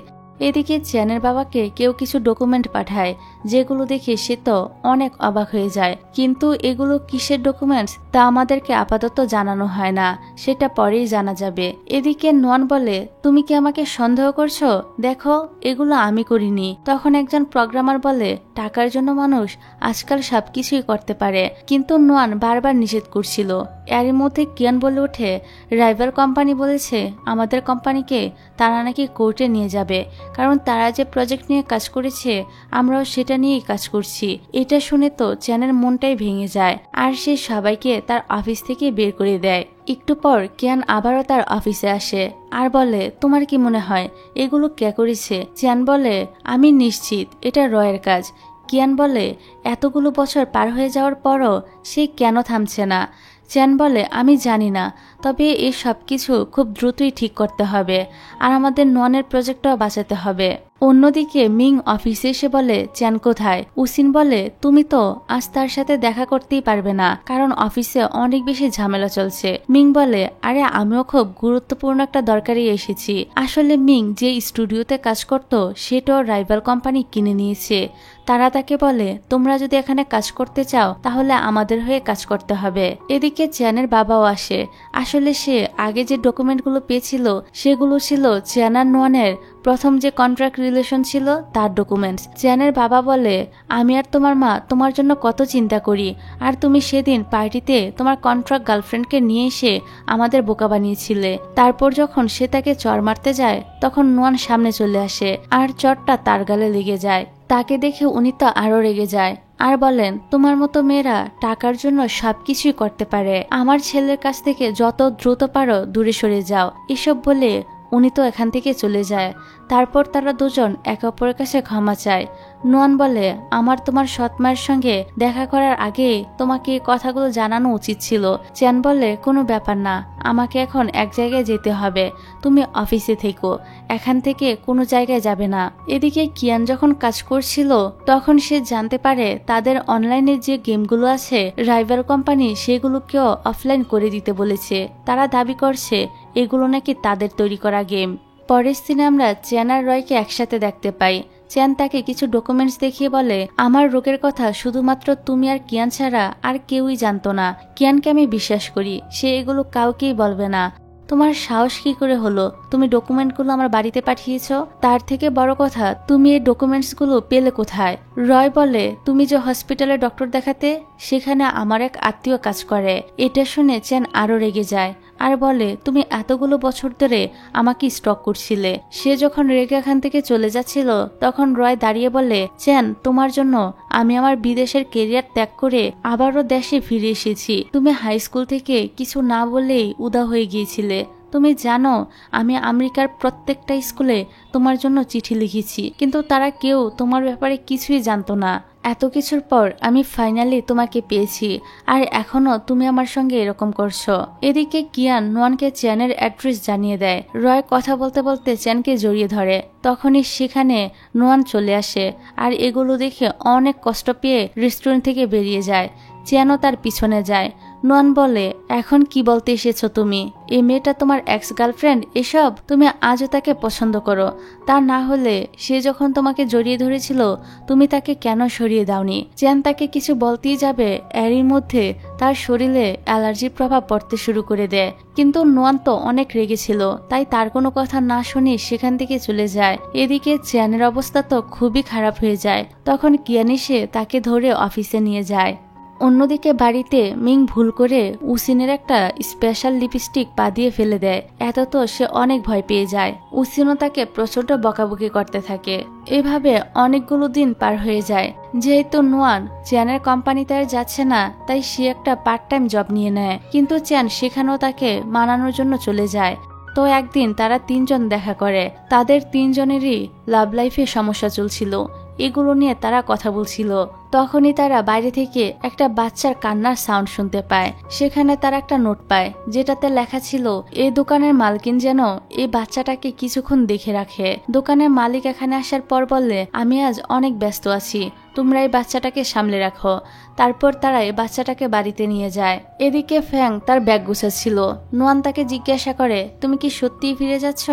এদিকে চ্যানের বাবাকে কেউ কিছু ডকুমেন্ট পাঠায়, যেগুলো দেখে সে তো অনেক অবাক হয়ে যায়, কিন্তু এগুলো কিসের ডকুমেন্টস তা আমাদেরকে আপাতত জানানো হয় না, সেটা পরেই জানা যাবে। এদিকে নোয়ান বলে, তুমি কি আমাকে সন্দেহ করছো? দেখো, এগুলো আমি করিনি। তখন একজন প্রোগ্রামার বলে, টাকার জন্য মানুষ আজকাল সবকিছুই করতে পারে, কিন্তু নোয়ান বারবার নিষেধ করছিল। এর মধ্যে কিয়ান বলে ওঠে, রাইভাল কোম্পানি বলেছে আমাদের কোম্পানিকে তারা নাকি কোর্টে নিয়ে যাবে, কারণ তারা যে প্রজেক্ট নিয়ে কাজ করেছে আমরাও সেটা নিয়েই কাজ করছি। এটা শুনে তো চ্যানের মনটাই ভেঙে যায় আর সে সবাইকে তার অফিস থেকে বের করে দেয়। একটু পর কিয়ান আবারও তার অফিসে আসে আর বলে, তোমার কি মনে হয় এগুলো কে করেছে? চ্যান বলে, আমি নিশ্চিত এটা রয়ের কাজ। কিয়ান বলে, এতগুলো বছর পার হয়ে যাওয়ার পরও সে কেন থামছে না? চ্যান বলে, আমি জানি না, তবে এই সব কিছু খুব দ্রুতই ঠিক করতে হবে আর আমাদের নোয়ানের প্রজেক্টটাও বাঁচাতে হবে। অন্যদিকে মিং অফিসে এসে বলে, চ্যান কোথায়? উসিন বলে, তুমি তো আজ তার সাথে দেখা করতেই পারবে না, কারণ অফিসে অনেক বেশি ঝামেলা চলছে। মিং বলে, আরে আমিও খুব গুরুত্বপূর্ণ একটা দরকারে এসেছি। আসলে মিং যে স্টুডিওতে কাজ করত সেটাও রাইভাল কোম্পানি কিনে নিয়েছে। তারা তাকে বলে, তোমরা যদি এখানে কাজ করতে চাও তাহলে আমাদের হয়ে কাজ করতে হবে। এদিকে চ্যানের বাবাও আসে। আসলে সে আগে যে ডকুমেন্টগুলো পেয়েছিল সেগুলো ছিল চ্যান আর নোয়ানের প্রথম যে কন্ট্রাক্ট রিলেশন ছিল তার ডকুমেন্টস। চ্যানের বাবা বলে, আমি আর তোমার মা তোমার জন্য কত চিন্তা করি, আর তুমি সেদিন পার্টিতে তোমার কন্ট্রাক্ট গার্লফ্রেন্ডকে নিয়ে এসে আমাদের বোকা বানিয়েছিলে। তারপর যখন সে তাকে চড় মারতে যায় তখন নোয়ান সামনে চলে আসে আর চড়টা তার গালে লেগে যায়। তাকে দেখে উনি তো আরো রেগে যায় আর বলেন, তোমার মতো মেয়েরা টাকার জন্য সবকিছুই করতে পারে, আমার ছেলের কাছ থেকে যত দ্রুত পারো দূরে সরে যাও। এসব বলে উনি তো এখান থেকে চলে যায়। তারপর তারা দুজন একে অপরের কাছে ক্ষমা চায়। নোয়ান বলে, আমার তোমার সৎ মায়ের সঙ্গে দেখা করার আগে তোমাকে এই কথাগুলো জানানো উচিত ছিল। চ্যান বলে, কোনো ব্যাপার না, আমাকে এখন এক জায়গায় যেতে হবে, তুমি অফিসে থেকো, এখান থেকে কোনো জায়গায় যাবে না। এদিকে কিয়ান যখন কাজ করছিল তখন সে জানতে পারে তাদের অনলাইনে যে গেমগুলো আছে রাইভাল কোম্পানি সেগুলোকেও অফলাইন করে দিতে বলেছে। তারা দাবি করছে এগুলো নাকি তাদের তৈরি করা গেম। পরের দিনে আমরা চ্যান আর রয়কে একসাথে দেখতে পাই। চ্যান তাকে কিছু ডকুমেন্টস দেখিয়ে বলে, আমার রোগের কথা শুধুমাত্র তুমি আর কিয়ান ছাড়া আর কেউই জানতো না। কিয়ানকে আমি বিশ্বাস করি, সে এগুলো কাউকেই বলবে না। তোমার সাহস কি করে হলো? তুমি ডকুমেন্টগুলো আমার বাড়িতে পাঠিয়েছো? তার থেকে বড় কথা, তুমি এই ডকুমেন্টসগুলো পেলে কোথায়? রয় বলে, তুমি যে হসপিটালে ডক্টর দেখাতে সেখানে আমার এক আত্মীয় কাজ করে। এটা শুনে চ্যান আরো রেগে যায় আর বলে, তুমি এতগুলো বছর ধরে আমাকে স্টক করছিলে। সে যখন রেগে এখান থেকে চলে যাচ্ছিল তখন রয় দাঁড়িয়ে বলে, চ্যান, তোমার জন্য আমি আমার বিদেশের কেরিয়ার ত্যাগ করে আবারও দেশে ফিরে এসেছি। তুমি হাই স্কুল থেকে কিছু না বলেই উদা হয়ে গিয়েছিলে। তুমি জানো আমি আমেরিকার প্রত্যেকটা স্কুলে তোমার জন্য চিঠি লিখেছি, কিন্তু তারা কেউ তোমার ব্যাপারে কিছুই জানতো না। এত কিছুর পর আমি ফাইনালি তোমাকে পেয়েছি, আর এখনো তুমি আমার সঙ্গে এরকম করছো। এদিকে কিয়ান নোয়ানকে চ্যানের অ্যাড্রেস জানিয়ে দেয়। রয় কথা বলতে বলতে চ্যানকে জড়িয়ে ধরে। তখনই সেখানে নোয়ান চলে আসে, আর এগুলো দেখে অনেক কষ্ট পেয়ে রেস্টুরেন্ট থেকে বেরিয়ে যায়। চ্যানও তার পিছনে যায়। নোয়ান বলে, এখন কি বলতে এসেছো তুমি? এই মেয়েটা তোমার এক্স গার্লফ্রেন্ড? এসব তুমি আজও তাকে পছন্দ করো? তা না হলে সে যখন তোমাকে জড়িয়ে ধরেছিল তুমি তাকে কেন সরিয়ে দাওনি? চ্যান তাকে কিছু বলতেই যাবে, এরই মধ্যে তার শরীরে অ্যালার্জির প্রভাব পড়তে শুরু করে দেয়। কিন্তু নোয়ান তো অনেক রেগেছিল, তাই তার কোনো কথা না শুনে সেখান থেকে চলে যায়। এদিকে চ্যানের অবস্থা তো খুবই খারাপ হয়ে যায়। তখন কিয়ান এসে তাকে ধরে অফিসে নিয়ে যায়। অন্যদিকে বাড়িতে মিং ভুল করে উসিনের একটা স্পেশাল লিপস্টিক পা দিয়ে ফেলে দেয়। এত তো সে অনেক ভয় পেয়ে যায়। উসিনও তাকে প্রচন্ড বকাবকি করতে থাকে। এভাবে অনেকগুলো দিন পার হয়ে যায়। যেহেতু নোয়ান চ্যানের কোম্পানিতে আর যাচ্ছে না, তাই সে একটা পার্ট টাইম জব নিয়ে নেয়। কিন্তু চ্যান সেখানেও তাকে মানানোর জন্য চলে যায়। তো একদিন তারা তিনজন দেখা করে। তাদের তিনজনেরই লাভ লাইফে সমস্যা চলছিল। এগুলো নিয়ে তারা কথা বলছিল। তখনই তারা বাইরে থেকে একটা বাচ্চার কান্নার সাউন্ড শুনতে পায়। সেখানে তারা একটা নোট পায়, যেটাতে লেখা ছিল এই দোকানের মালকিন যেন এই বাচ্চাটাকে কিছুক্ষণ দেখে রাখে। দোকানের মালিক এখানে আসার পর বললে, আমি আজ অনেক ব্যস্ত আছি, তোমরা এই বাচ্চাটাকে সামলে রাখো। তারপর তারা এই বাচ্চাটাকে বাড়িতে নিয়ে যায়। এদিকে ফ্যাং তার ব্যাগ গুছাচ্ছিল। নোয়ান তাকে জিজ্ঞাসা করে, তুমি কি সত্যিই ফিরে যাচ্ছ?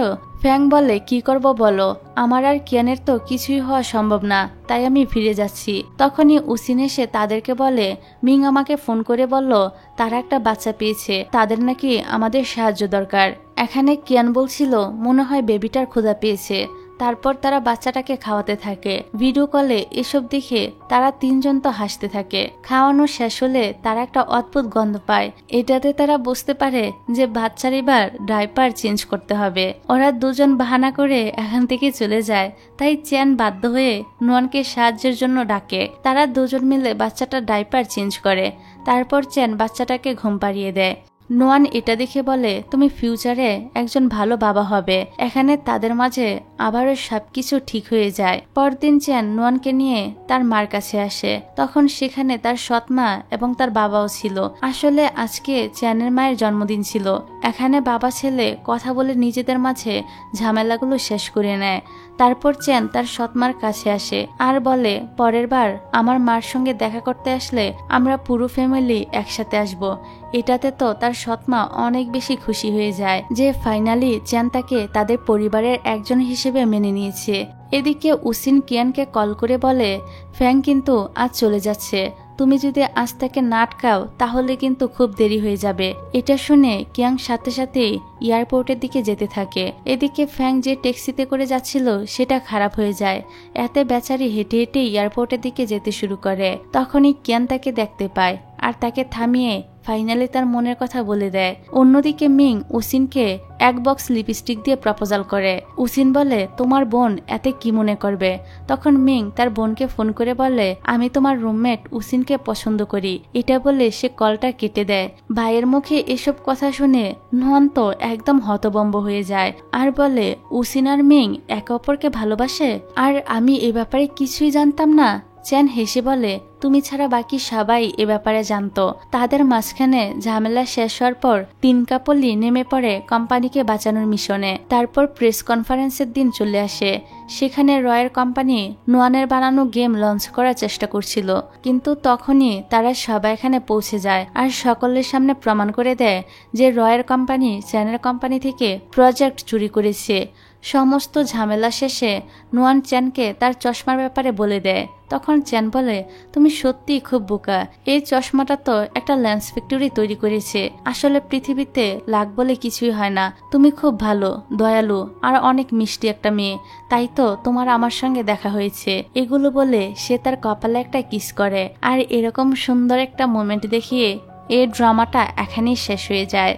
ফ্যাং বলে, কি করব বলো, আমার আর কিয়ানের তো কিছুই হওয়া সম্ভব না, তাই আমি ফিরে যাচ্ছি। তখনই উসিন এসে তাদেরকে বলে, মিং আমাকে ফোন করে বলল তারা একটা বাচ্চা পেয়েছে, তাদের নাকি আমাদের সাহায্য দরকার। এখানে কিয়ান বলছিল মনে হয় বেবিটার ক্ষুধা পেয়েছে। তারপর তারা বাচ্চাটাকে খাওয়াতে থাকে। ভিডিও কলে এসব দেখে তারা তিনজন তো হাসতে থাকে। খাওয়ানো শেষ হলে তারা একটা অদ্ভুত গন্ধ পায়। এটাতে তারা বুঝতে পারে যে বাচ্চার এবার ডাইপার চেঞ্জ করতে হবে। ওরা দুজন বাহানা করে এখান থেকে চলে যায়। তাই চ্যান বাধ্য হয়ে নোয়ানকে সাহায্যের জন্য ডাকে। তারা দুজন মিলে বাচ্চাটার ডাইপার চেঞ্জ করে। তারপর চ্যান বাচ্চাটাকে ঘুম পাড়িয়ে দেয়। নোয়ান এটা দেখে বলে, তুমি ফিউচারে একজন ভালো বাবা হবে। এখানে তাদের মাঝে আবারও সবকিছু ঠিক হয়ে যায়। পরদিন চ্যান নোয়ানকে নিয়ে তার মার কাছে আসে। তখন সেখানে তার সৎ মা এবং তার বাবাও ছিল। আসলে আজকে চ্যানের মায়ের জন্মদিন ছিল। এখানে বাবা ছেলে কথা বলে নিজেদের মাঝে ঝামেলাগুলো শেষ করে নেয়। তারপর চ্যান তার সৎমার কাছে আসে আর বলে, পরের বার আমার মার সঙ্গে দেখা করতে আসলে আমরা পুরো ফ্যামিলি একসাথে আসব। এটাতে তো তার সৎমা অনেক বেশি খুশি হয়ে যায় যে ফাইনালি চ্যান তাকে তাদের পরিবারের একজন হিসেবে মেনে নিয়েছে। এদিকে উসিন কিয়ানকে কল করে বলে, ফ্যাং কিন্তু আজ চলে যাচ্ছে, তুমি যদি আজ তাকে না আটকাও তাহলে কিন্তু খুব দেরি হয়ে যাবে। এটা শুনে কিয়াং সাথে সাথেই এয়ারপোর্টের দিকে যেতে থাকে। এদিকে ফ্যাং যে ট্যাক্সিতে করে যাচ্ছিল সেটা খারাপ হয়ে যায়। এতে বেচারি হেঁটে হেঁটে এয়ারপোর্টের দিকে যেতে শুরু করে। তখনই কিয়ান তাকে দেখতে পায় আর তাকে থামিয়ে ফাইনালি তার মনের কথা বলে দেয়। অন্যদিকে মিং উসিনকে এক বক্স লিপস্টিক দিয়ে প্রপোজাল করে। উসিন বলে, তোমার বোন এতে কি মনে করবে? তখন মিং তার বোনকে ফোন করে বলে, আমি তোমার রুমমেট উসিনকে পছন্দ করি। এটা বলে সে কলটা কেটে দেয়। ভাইয়ের মুখে এসব কথা শুনে নোয়ান তো একদম হতভম্ব হয়ে যায় আর বলে, উসিন আর মিং একে অপরকে ভালোবাসে? আর আমি এ ব্যাপারে কিছুই জানতাম না। চ্যান হেসে বলে, তুমি ছাড়া বাকি সবাই এ ব্যাপারে জানতো। তাদের মাঝখানে ঝামেলা শেষ হওয়ার পর তিন কাপলই নেমে পড়ে কোম্পানিকে বাঁচানোর মিশনে। তারপর প্রেস কনফারেন্সের দিন চলে আসে। সেখানে রয়ের কোম্পানি নোয়ানের বানানো গেম লঞ্চ করার চেষ্টা করছিল, কিন্তু তখনই তারা সবাই এখানে পৌঁছে যায় আর সকলের সামনে প্রমাণ করে দেয় যে রয়ের কোম্পানি চ্যানের কোম্পানি থেকে প্রজেক্ট চুরি করেছে। সমস্ত ঝামেলা শেষে নোয়ান চ্যানকে তার চশমার ব্যাপারে বলে দেয়। তখন চ্যান বলে, তুমি সত্যিই খুব বোকা, এই চশমাটা তো একটা লেন্স ফ্যাক্টরি তৈরি করেছে। আসলে পৃথিবীতে লাক বলে কিছুই হয় না। তুমি খুব ভালো, দয়ালু আর অনেক মিষ্টি একটা মেয়ে, তাই তো তোমার আমার সঙ্গে দেখা হয়েছে। এগুলো বলে সে তার কপালে একটা কিস করে। আর এরকম সুন্দর একটা মোমেন্ট দেখিয়ে এই ড্রামাটা এখানেই শেষ হয়ে যায়।